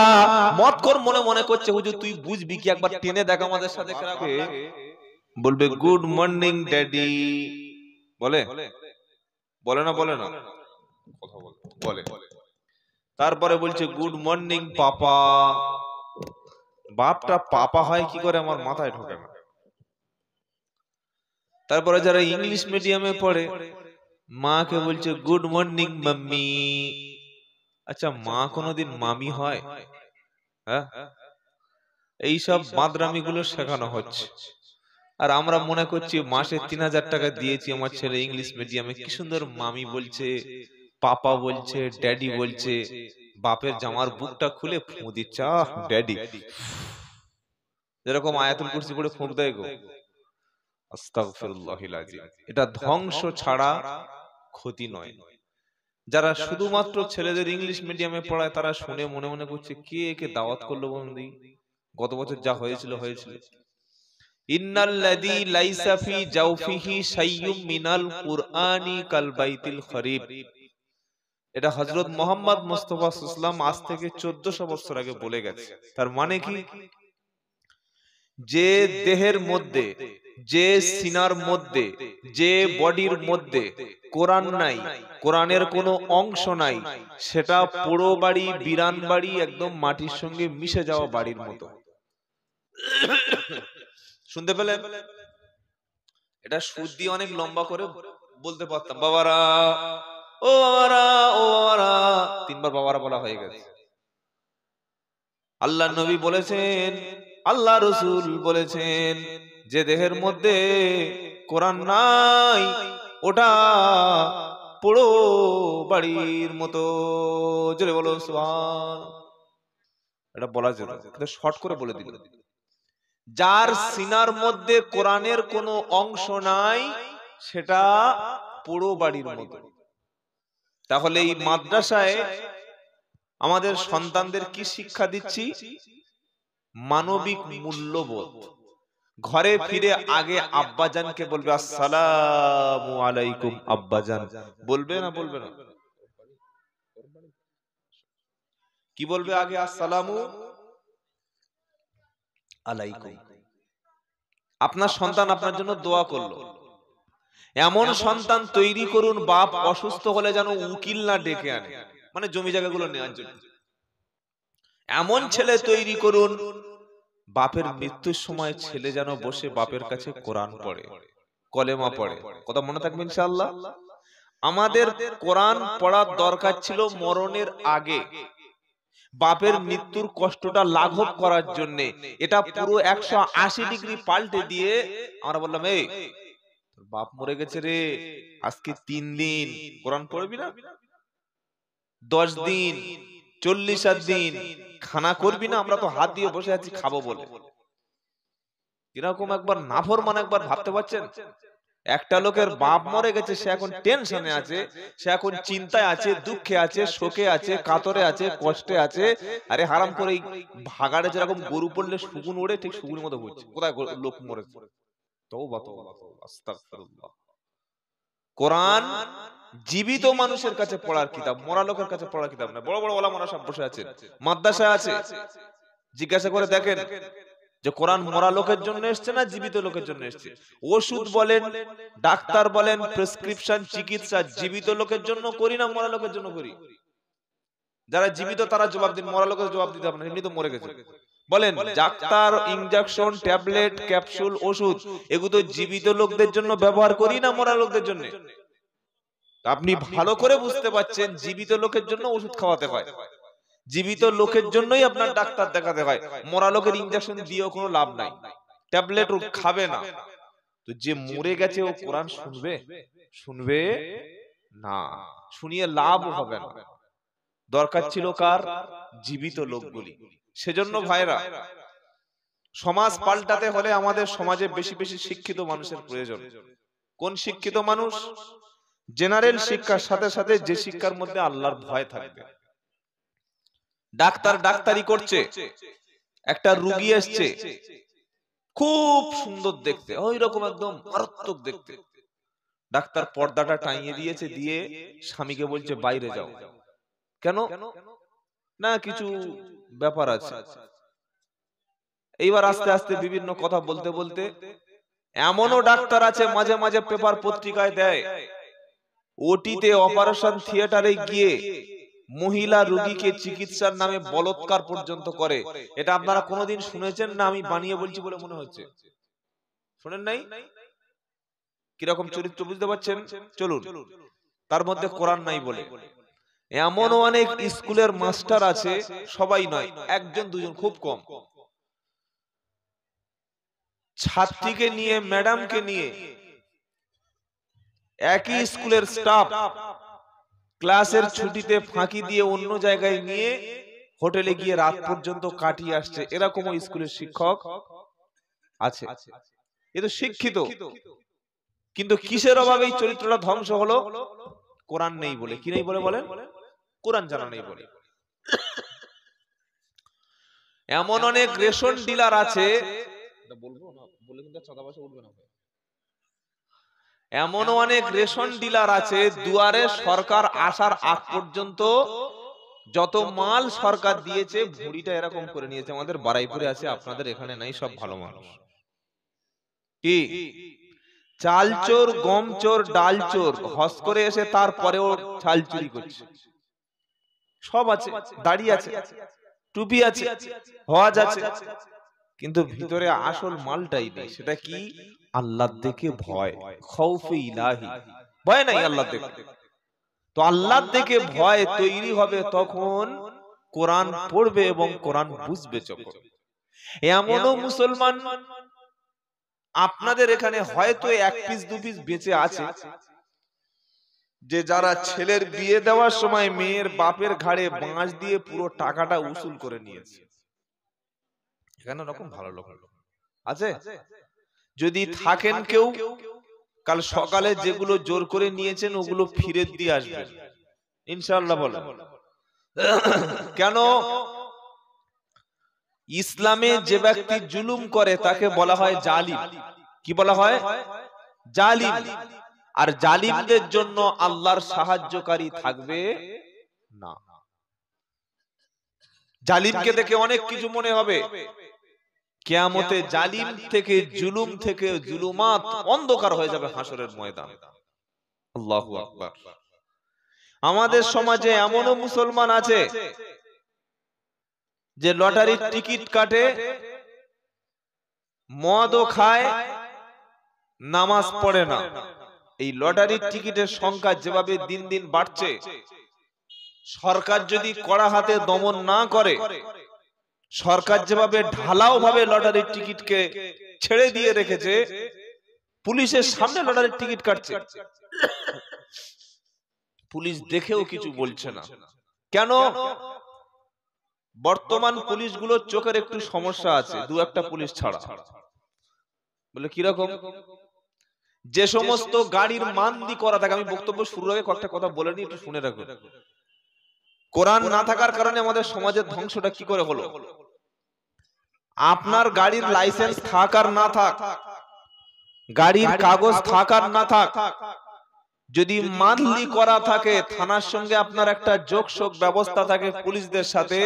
মদখোর মনে মনে করছে হুজুর তুই বুঝবি কি, একবার টেনে দেখ আমাদের সাথে। বলবে গুড মর্নিং ড্যাডি, বলে বলে না? বলে না? কথা বলে। তারপরে বলছে গুড মর্নিং পাপা। বাপটা পাপা হয় কি করে আমার মাথায় ঢোকে না। তারপরে যারা ইংলিশ মিডিয়ামে পড়ে, মাকে বলছে গুড মর্নিং মাম্মি। আচ্ছা, মা কোনোদিন মামি হয়? হ্যাঁ, এইসব মাদরামি গুলো শেখানো হচ্ছে। আর আমরা মনে করছি মাসে 3000 টাকা দিয়েছি আমার ছেলে ইংলিশ মিডিয়ামে, কি সুন্দর মামি বলছে, পাপা বলছে, ড্যাডি বলছে। বাপের জামার বুকটা খুলে ফুঁ দিচ্ছে, আহ ড্যাডি। যেরকম আয়াতুল কুরসি পড়ে ফুঁক দেয় গো। আস্তাগফিরুল্লাহিল আযীম। এটা ধ্বংস ছাড়া ক্ষতি নয়। যারা শুধুমাত্র ছেলেদের ইংলিশ মিডিয়ামে পড়ায়, তারা শুনে মনে মনে করছে কে একে দাওয়াত করলো বন্ধু। গত বছর যা হয়েছিল হয়েছিল। ইন্নাল্লাযী লাইসা ফি জাওফিহি শাইয়ুম মিনাল কুরআনি কাল বাইতিল খরিব। এটা হযরত মুহাম্মদ মুস্তাফা সাল্লাল্লাহু আলাইহি ওয়াসাল্লাম আজ থেকে 1400 বছর আগে বলে গেছে। তার মানে কি, যে দেহের মধ্যে, যে সিনার মধ্যে, যে বডির মধ্যে কোরআন নাই, কোরআনের কোনো অংশ নাই, সেটা পোড়ো বাড়ি, বিরান বাড়ি, একদম মাটির সঙ্গে মিশে যাওয়া বাড়ির মতো। শুনতে পেলেন? এটা সুর দিয়ে অনেক লম্বা করে বলতে পারতাম, বাবারা ও বাবারা ও বাবারা, 3 বার বাবারা বলা হয়ে গেছে। আল্লাহ নবী বলেছেন, আল্লাহ রাসূল বলেছেন, যে দেহের মধ্যে কোরআন নাই ওটা পোড়ো বাড়ির মতো। জোরে বলো সুবহান। এটা বলা যেত, কিন্তু শর্ট করে বলে দিল, যার সিনার মধ্যে কোরআনের কোনো অংশ নাই সেটা পোড়ো বাড়ির মতো। তাহলে এই মাদ্রাসায় আমাদের সন্তানদের কি শিক্ষা দিচ্ছি? মানবিক মূল্যবোধ। ঘরে ফিরে আগে আব্বাজানকে বলবে আসসালামু আলাইকুম আব্বাজান, বলবে না বলবে না? কি বলবে আগে? আসসালামু আলাইকুম। আপনার সন্তান আপনার জন্য দোয়া করলো, এমন সন্তান তৈরি করুন বাপ অসুস্থ হলে যেন উকিল না ডেকে আনে, মানে জমি জায়গাগুলো নেওয়ার জন্য। এমন ছেলে তৈরি করুন বাপের মৃত্যুর সময় ছেলে যেন বসে বাপের কাছে কোরআন পড়ে, কলেমা পড়ে। কথা মনে থাকবে ইনশাআল্লাহ। আমাদের কোরআন পড়ার দরকার ছিল মরণের আগে, বাপের মৃত্যুর কষ্টটা লাঘব করার জন্য। এটা পুরো 180 ডিগ্রি পাল্টে দিয়ে আমরা বললাম, এই বাপ মরে গেছে রে, আজকে 3 দিন কোরআন পড়বি না, 10 দিন, 40 দিন খানা করবি না, আমরা তো হাত দিয়ে বসে আছি খাবো বলে। এরকম একবার নাফরমান একবার ভাবতে পারছেন? একটা লোকের বাপ মরে গেছে, সে এখন টেনশনে আছে, সে এখন চিন্তায় আছে, দুঃখে আছে, শোকে আছে, কাতরে আছে, কষ্টে আছে। আরে হারাম করে ভাগাড়ে যেরকম গরু পড়লে শুকুন ওড়ে, ঠিক শুকুনের মতো ঘুরছে। কোথায় লোক মরেছে? তওবা তওবা তওবা, আস্তাগফিরুল্লাহ। কোরআন জীবিত মানুষের কাছে পড়ার কিতাব, মরা লোকের কাছে পড়ার কিতাব না। বড় বড় ওলামারা সব বসে আছেন, মাদ্রাসায় আছে, জিজ্ঞাসা করে দেখেন যে কোরআন মরা লোকের জন্য এসছে না জীবিত লোকের জন্য এসছে। ওষুধ বলেন, ডাক্তার বলেন, প্রেসক্রিপশন, চিকিৎসা জীবিত লোকের জন্য করি না মরা লোকের জন্য করি? যারা জীবিত তারা জবাব দিন, মরা লোকের জবাব দিতে হবে না, এমনি তো মরে গেছে। বলেন, ডাক্তার, ইনজেকশন, ট্যাবলেট, ক্যাপসুল, ওষুধ এগুলো তো জীবিত লোকদের জন্য ব্যবহার করি না মরা লোকদের জন্য? আপনি ভালো করে বুঝতে পারছেন জীবিত লোকের জন্য ওষুধ খাওয়াতে হয়, জীবিত লোকের জন্যই আপনার ডাক্তার দেখাতে হয়। মরা লোকের ইনজেকশন দিয়েও কোনো লাভ নাই, ট্যাবলেট ও খাবে না। তো যে মরে গেছে ও কোরআন শুনবে? শুনবে না, শুনিয়ে লাভ হবে না। দরকার ছিল কার? জীবিত লোকগুলি। সেজন্য ভাইরা, সমাজ পাল্টাতে হলে আমাদের সমাজে বেশি বেশি শিক্ষিত মানুষের প্রয়োজন। কোন শিক্ষিত মানুষ? জেনারেল শিক্ষার সাথে সাথে যে শিক্ষার মধ্যে আল্লাহর ভয় থাকবে। ডাক্তার ডাক্তারি করছে, একটা রোগী আসছে, খুব সুন্দর দেখতে, ওই রকম একদম মারাত্মক দেখতে। ডাক্তার পর্দাটা টাঙিয়ে দিয়েছে, দিয়ে স্বামীকে বলছে বাইরে যাও। কেন? না কিছু ব্যাপার আছে। এইবার আস্তে আস্তে বিভিন্ন কথা বলতে বলতে, এমনও ডাক্তার আছে মাঝে মাঝে পেপার পত্রিকায় দেয়, ওটিতে অপারেশন থিয়েটারে গিয়ে মহিলা রোগীকে চিকিৎসার নামে বলৎকার পর্যন্ত করে। এটা আপনারা কোনোদিন শুনেছেন না? আমি বানিয়ে বলছি বলে মনে হচ্ছে। শুনেন নাই? কিরকম চরিত্র বুঝতে পারছেন? চলুন, তার মধ্যে কোরআন নাই বলে। এমনও অনেক স্কুলের মাস্টার আছে, সবাই নয়, একজন দুজন, খুব কম, ছাত্রীকে নিয়ে, ম্যাডামকে নিয়ে, একই স্কুলের স্টাফ ক্লাসের ছুটিতে ফাঁকি দিয়ে অন্য জায়গায় নিয়ে হোটেলে গিয়ে রাত পর্যন্ত কাটিয়ে আসছে। এরকমও স্কুলের শিক্ষক আছে। এ তো শিক্ষিত, কিন্তু কিসের অভাবে এই চরিত্রটা ধ্বংস হলো? কোরআন নেই বলে। কি নেই বলে বলেন? কোরআন জানা নেই বলে। এমন অনেক রেশন ডিলার আছে, এমনও অনেক রেশন ডিলার আছে দুয়ারে সরকার আসার আগ পর্যন্ত যত মাল সরকার দিয়েছে ভুঁড়িটা এরকম করে নিয়েছে। আমাদের বারাইপুরে আছে, আপনাদের এখানে নাই, সব ভালো মানুষ। কি চাল চোর, গম চোর, ডাল চোর হস করে এসে তারপরেও চাল চুরি করছে। সব আছে, দাড়ি আছে, টুপি আছে, হজ আছে, কিন্তু ভিতরে আসল মালটাই নেই। সেটা কি? আল্লাহ দেখে ভয়, খৌফে ইলাহি, ভয় নাই আল্লাহ দেখে। তো আল্লাহ দেখে ভয় তৈরি হবে তখন কোরআন পড়বে এবং কোরআন বুঝবে যখন। এমনও মুসলমান আপনাদের এখানে হয়তো এক পিস দু পিস বেঁচে আছে, যে যারা ছেলের বিয়ে দেওয়ার সময় মেয়ের বাপের ঘাড়ে বাঁশ দিয়ে পুরো টাকাটা উসুল করে নিয়েছে। এখানে রকম ভালো লোক আছে। যদি থাকেন কেউ, কাল সকালে যেগুলো জোর করে নিয়েছেন ওগুলো ফিরে দিয়ে আসবেন ইনশাআল্লাহ। বলেন কেন? ইসলামে যে ব্যক্তি জুলুম করে তাকে বলা হয় জালিম। কি বলা হয়? জালিম। আর জালিমদের জন্য আল্লাহর সাহায্যকারী থাকবে না। জালিমকে দেখে অনেক কিছু মনে হবে, কিয়ামতে জালিম থেকে, জুলুম থেকে জুলুমাত অন্ধকার হয়ে যাবে হাসরের ময়দান। আল্লাহু আকবার। আমাদের সমাজে এমনও মুসলমান আছে যে লটারির টিকিট কাটে, মদও খায়, নামাজ পড়ে না। এই লটারির টিকিটের সংখ্যা যেভাবে দিন দিন বাড়ছে, সরকার যদি কড়া হাতে দমন না করে, সরকার যেভাবে ঢালাও ভাবে লটারির টিকিটকে ছেড়ে দিয়ে রেখেছে, পুলিশের সামনে লটারির টিকিট কাটছে, পুলিশ দেখেও কিছু বলছে না। কেন? বর্তমান পুলিশগুলোর চোখের একটু সমস্যা আছে, দু একটা পুলিশ ছাড়া। বলে কিরকম? যে সমস্ত গাড়ির মান্দি করা থাকে, আমি বক্তব্য শুরুর আগে কয়েকটা কথা বলে নিই, একটু শুনে রাখুন। কোরআন না থাকার কারণে আমাদের সমাজের ধ্বংসটা কি করে হলো? আপনার গাড়ির লাইসেন্স থাক আর না থাক, গাড়ির কাগজ থাক আর না থাক, যদি মান্দি করা থাকে, থানার সঙ্গে আপনার একটা যোগসোগ ব্যবস্থা থাকে পুলিশদের সাথে,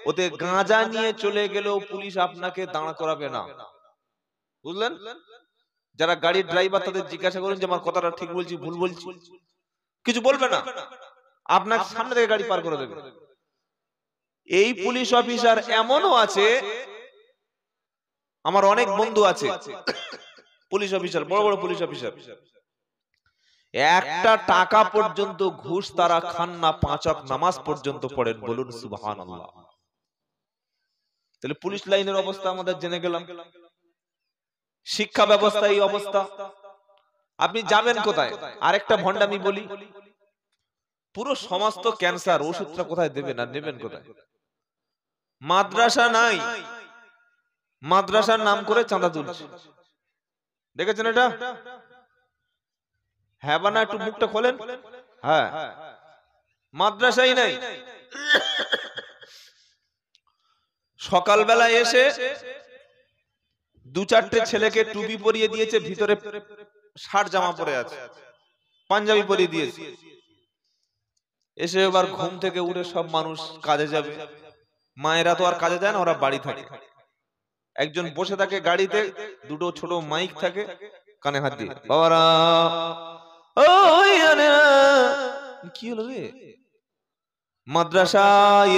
ওতে গাঁজা নিয়ে চলে গেলেও পুলিশ আপনাকে দাঁড় করাবে না। বুঝলেন? যারা গাড়ির ড্রাইভার তাদের জিজ্ঞাসা করুন যে আমার কথাটা ঠিক বলছি ভুল বলছি, কিছু বলবে না, আপনাকে সামনে থেকে গাড়ি পার করে দেবে। এই পুলিশ অফিসার এমনও আছে, আমার অনেক বন্ধু আছে পুলিশ অফিসার, বড় বড় পুলিশ অফিসার, একটা টাকা পর্যন্ত ঘুষ তারা খান না, 5 ওয়াক্ত নামাজ পর্যন্ত পড়েন। বলুন সুবহানাল্লাহ। তাহলে পুলিশ লাইনের অবস্থা আমাদের জেনে গেলাম। শিক্ষা ব্যবস্থা এই অবস্থা, আপনি যাবেন কোথায়? আরেকটা ভণ্ডামি বলি, পুরো সমাজ তো ক্যান্সার, ওষুধটা কোথায় দেবেন আর নেবেন কোথায়? মাদ্রাসা নাই, মাদ্রাসার নাম করে চাঁদা তুলছে। দেখেছেন এটা? হ্যাঁ বা না? একটু মুখটা খোলেন। হ্যাঁ, মাদ্রাসাই নাই। সকালবেলা এসে দু চারটে ছেলেকে টুপি পরিয়ে দিয়েছে, ভিতরে শার্ট জামা পরে আছে, পাঞ্জাবি পরিয়ে দিয়েছে। এসে এবার ঘুম থেকে উঠে সব মানুষ কাজে যাবে, মায়েরা তো আর কাজে যায় না, ওরা বাড়ি থাকে। একজন বসে থাকে গাড়িতে, দুটো ছোট মাইক থাকে, কানে হাত দিয়ে, বাবারা কি হলো রে? মাদ্রাসা,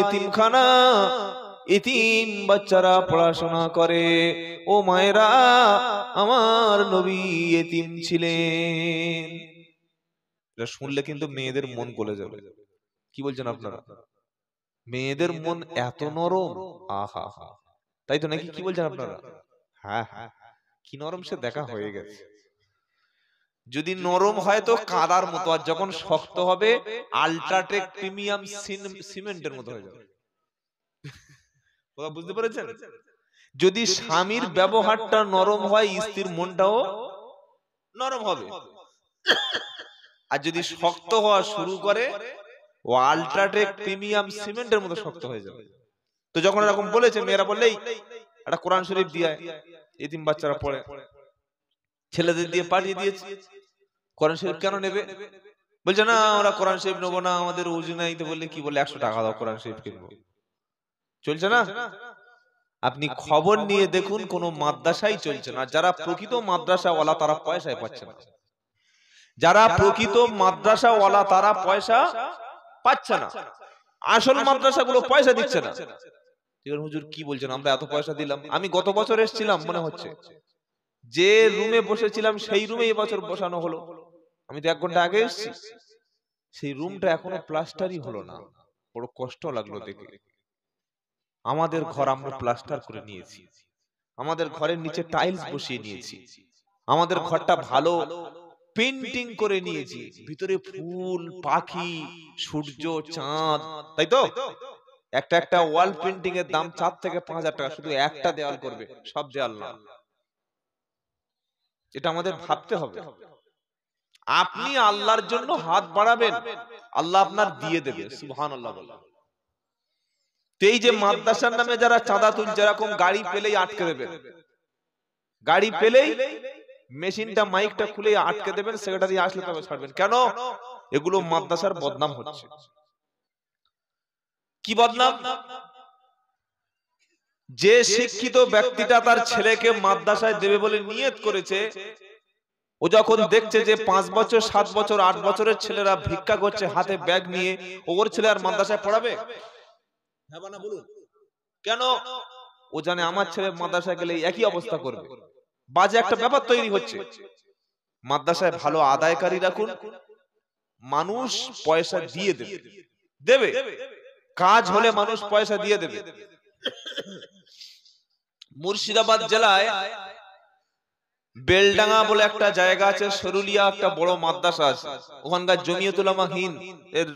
এতিমখানা, এতিম বাচ্চারা পড়াশোনা করে। ও মায়েরা, আমার নবী এতিম ছিলেন। এটা শুনলে কিন্তু মেয়েদের মন গলে যাবে। কি বলছেন আপনারা? মেয়েদের মন এত নরম, আহা হা, তাই তো নাকি? কি বলছেন আপনারা? হ্যাঁ হ্যাঁ, কি নরম সে দেখা হয়ে গেছে। যদি নরম হয় তো কাদার মতো, আর যখন শক্ত হবে আল্ট্রাটেক প্রিমিয়াম সিমেন্টের মতো হয়ে যাবে। বুঝতে পেরেছেন? যদি স্বামীর ব্যবহারটা নরম হয়, স্ত্রীর মনটাও নরম হবে। আর যদি শক্ত হওয়া শুরু করে, ও আল্ট্রাটেক প্রিমিয়াম সিমেন্টের মতো শক্ত হয়ে যাবে। তো যখন এরকম বলেছে, মেয়েরা বললেই একটা কোরআন শরীফ দিয়ে এতিম বাচ্চারা পড়ে, ছেলেদের দিয়ে পাঠিয়ে দিয়েছে। কোরআন শরীফ কেন নেবে? বলছে না আমরা কোরআন শরীফ নেবো না, আমাদের উজু নাই। তো বললে কি বলে 100 টাকা দাও কোরআন শরীফ কিনবো, চলছে না? আপনি খবর নিয়ে দেখুন কোন মাদ্রাসাই চলছে না। যারা প্রকৃত মাদ্রাসাওয়ালা তারা পয়সায় পাচ্ছে না, যারা প্রকৃত মাদ্রাসাওয়ালা তারা পয়সা পাচ্ছে না। আসল মাদ্রাসাগুলো পয়সা দিচ্ছে না। হুজুর কি বলছেন, আমরা এত পয়সা দিলাম। আমি গত বছর এসেছিলাম, মনে হচ্ছে যে রুমে বসেছিলাম সেই রুমে এবছর বসানো হলো। আমি তো 1 ঘন্টা আগে এসেছি, সেই রুমটা এখনো প্লাস্টারই হলো না। বড় কষ্ট লাগলো দেখে। আমাদের ঘর আমরা প্লাস্টার করে নিয়েছি, আমাদের ঘরের নিচে টাইলস বসিয়ে নিয়েছি, আমাদের ঘরটা ভালো পেইন্টিং করে নিয়েছি, ভিতরে ফুল পাখি সূর্য চাঁদ, তাই তো? একটা ওয়াল পেইন্টিং এর দাম 4 থেকে 5,000 টাকা, শুধু একটা দেওয়াল করবে, সব দেওয়াল না। এটা আমাদের ভাবতে হবে। আপনি আল্লাহর জন্য হাত বাড়াবেন, আল্লাহ আপনার দিয়ে দেবে, সুবহানাল্লাহ বলেন। এই যে মাদ্রাসার নামে যারা চাঁদা তুলছে, এরকম গাড়ি পেলেই আটকে দেবেন, গাড়ি পেলেই মেশিনটা মাইকটা খুলে আটকে দেবেন, সেক্রেটারি আসলে তবে ছাড়বেন। কেন? এগুলো মাদ্রাসার বদনাম হচ্ছে। কি বদনাম? যে শিক্ষিত ব্যক্তিটা তার ছেলেকে মাদ্রাসায় দেবে বলে নিয়ত করেছে, ও যখন দেখছে যে 5 বছর 7 বছর 8 বছরের ছেলেরা ভিক্ষা করছে হাতে ব্যাগ নিয়ে, ওর ছেলে আর মাদ্রাসায় পড়াবে? হ্যাঁ বা না বলুন। কেন? ও জানে আমার ছেলে মাদ্রাসায় গেলে একই অবস্থা করবে। বাজে একটা ব্যাপার তৈরি হচ্ছে। মাদ্রাসায় ভালো আদায়কারী রাখুন, মানুষ পয়সা দিয়ে দেবে, কাজ হলে মানুষ পয়সা দিয়ে দেবে। মুর্শিদাবাদ জেলায় বেলডাঙ্গা বলে একটা জায়গা আছে, সরুলিয়া একটা বড় মাদ্রাসা আছে। ওখানকার জমিয়ত উলামা হিন্দ এর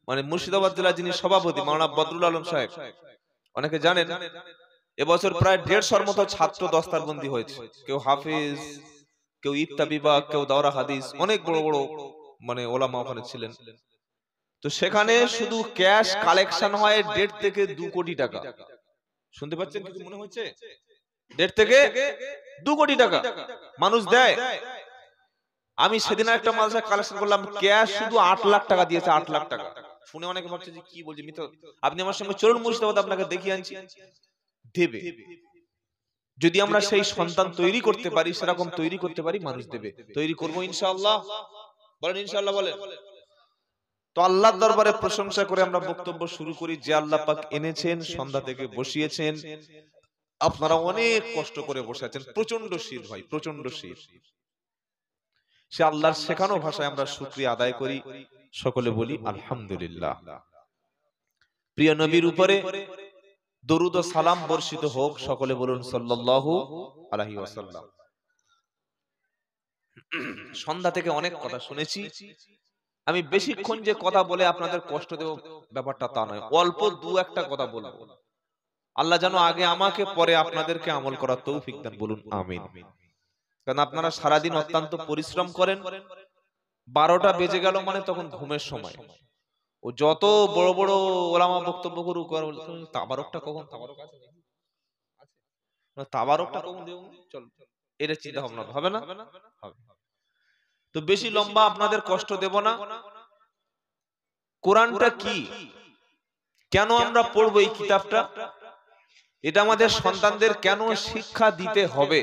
মানে মুর্শিদাবাদ জেলার যিনি সভাপতি মাওলানা বদরুল আলম সাহেব, অনেকে জানেন, এবছর প্রায় 150-এর মতো ছাত্র দস্তারবন্দি হয়েছে। কেউ হাফিজ, কেউ ইফতা বিভাগ, কেউ দাওরা হাদিস, অনেক বড় বড় মানে ওলামা ওখানে ছিলেন। তো সেখানে শুধু ক্যাশ কালেকশন হয় 1.5 থেকে 2 কোটি টাকা। শুনতে পাচ্ছেন কিছু মনে হচ্ছে? 1.5 থেকে 2 কোটি টাকা মানুষ দেয়। আমি সেদিন একটা মাদ্রাসা কালেকশন করলাম, ক্যাশ শুধু 8 লাখ টাকা দিয়েছে, 8 লাখ টাকা। শুনে অনেকে ভাবছে যে কি বলছে মিথ্যা। আপনি আমার সঙ্গে চলুন মুর্শিদাবাদ, আপনাকে দেখিয়ে আনছি। দেবে, যদি আমরা সেই সন্তান তৈরি করতে পারি, সেরকম তৈরি করতে পারি, মানুষ দেবে। তৈরি করব ইনশাআল্লাহ, বলেন ইনশাআল্লাহ বলেন। তো আল্লাহর দরবারে প্রশংসা করে আমরা বক্তব্য শুরু করি। যে আল্লাহ পাক এনেছেন, সন্ধ্যা থেকে বসিয়েছেন, আপনারা অনেক কষ্ট করে বসে আছেন, প্রচন্ড শীত ভাই, প্রচন্ড শীত। সে আল্লাহর শেখানো ভাষায় আমরা শুকরিয়া আদায় করি, সকলে বলি আলহামদুলিল্লাহ। প্রিয় নবীর উপরে দরুদ ও সালাম বর্ষিত হোক, সকলে বলুন সাল্লাল্লাহু আলাইহি ওয়াসাল্লাম। সন্ধ্যা থেকে অনেক কথা শুনেছি, আমি বেশিক্ষণ যে কথা বলে আপনাদের কষ্ট দেব ব্যাপারটা তা নয়, অল্প 2-1টা কথা বলবো। আল্লাহ যেন আগে আমাকে পরে আপনাদেরকে আমল করার তৌফিক দেন, বলুন আমিন। কারণ আপনারা সারাদিন অত্যন্ত পরিশ্রম করেন, 12টা বেজে গেল মানে তখন ঘুমের সময়। ও যত বড় বড় ওলামা বক্তব্য করুক, তাবারকটা কখন, তাবারক আছে না, তাবারকটা কখন দেব, চল এটা চিন্তা ভাবনা হবে না, হবে। তো বেশি লম্বা আপনাদের কষ্ট দেব না। কোরআনটা কি, কেন আমরা পড়বো এই কিতাবটা, এটা আমাদের সন্তানদের কেন শিক্ষা দিতে হবে,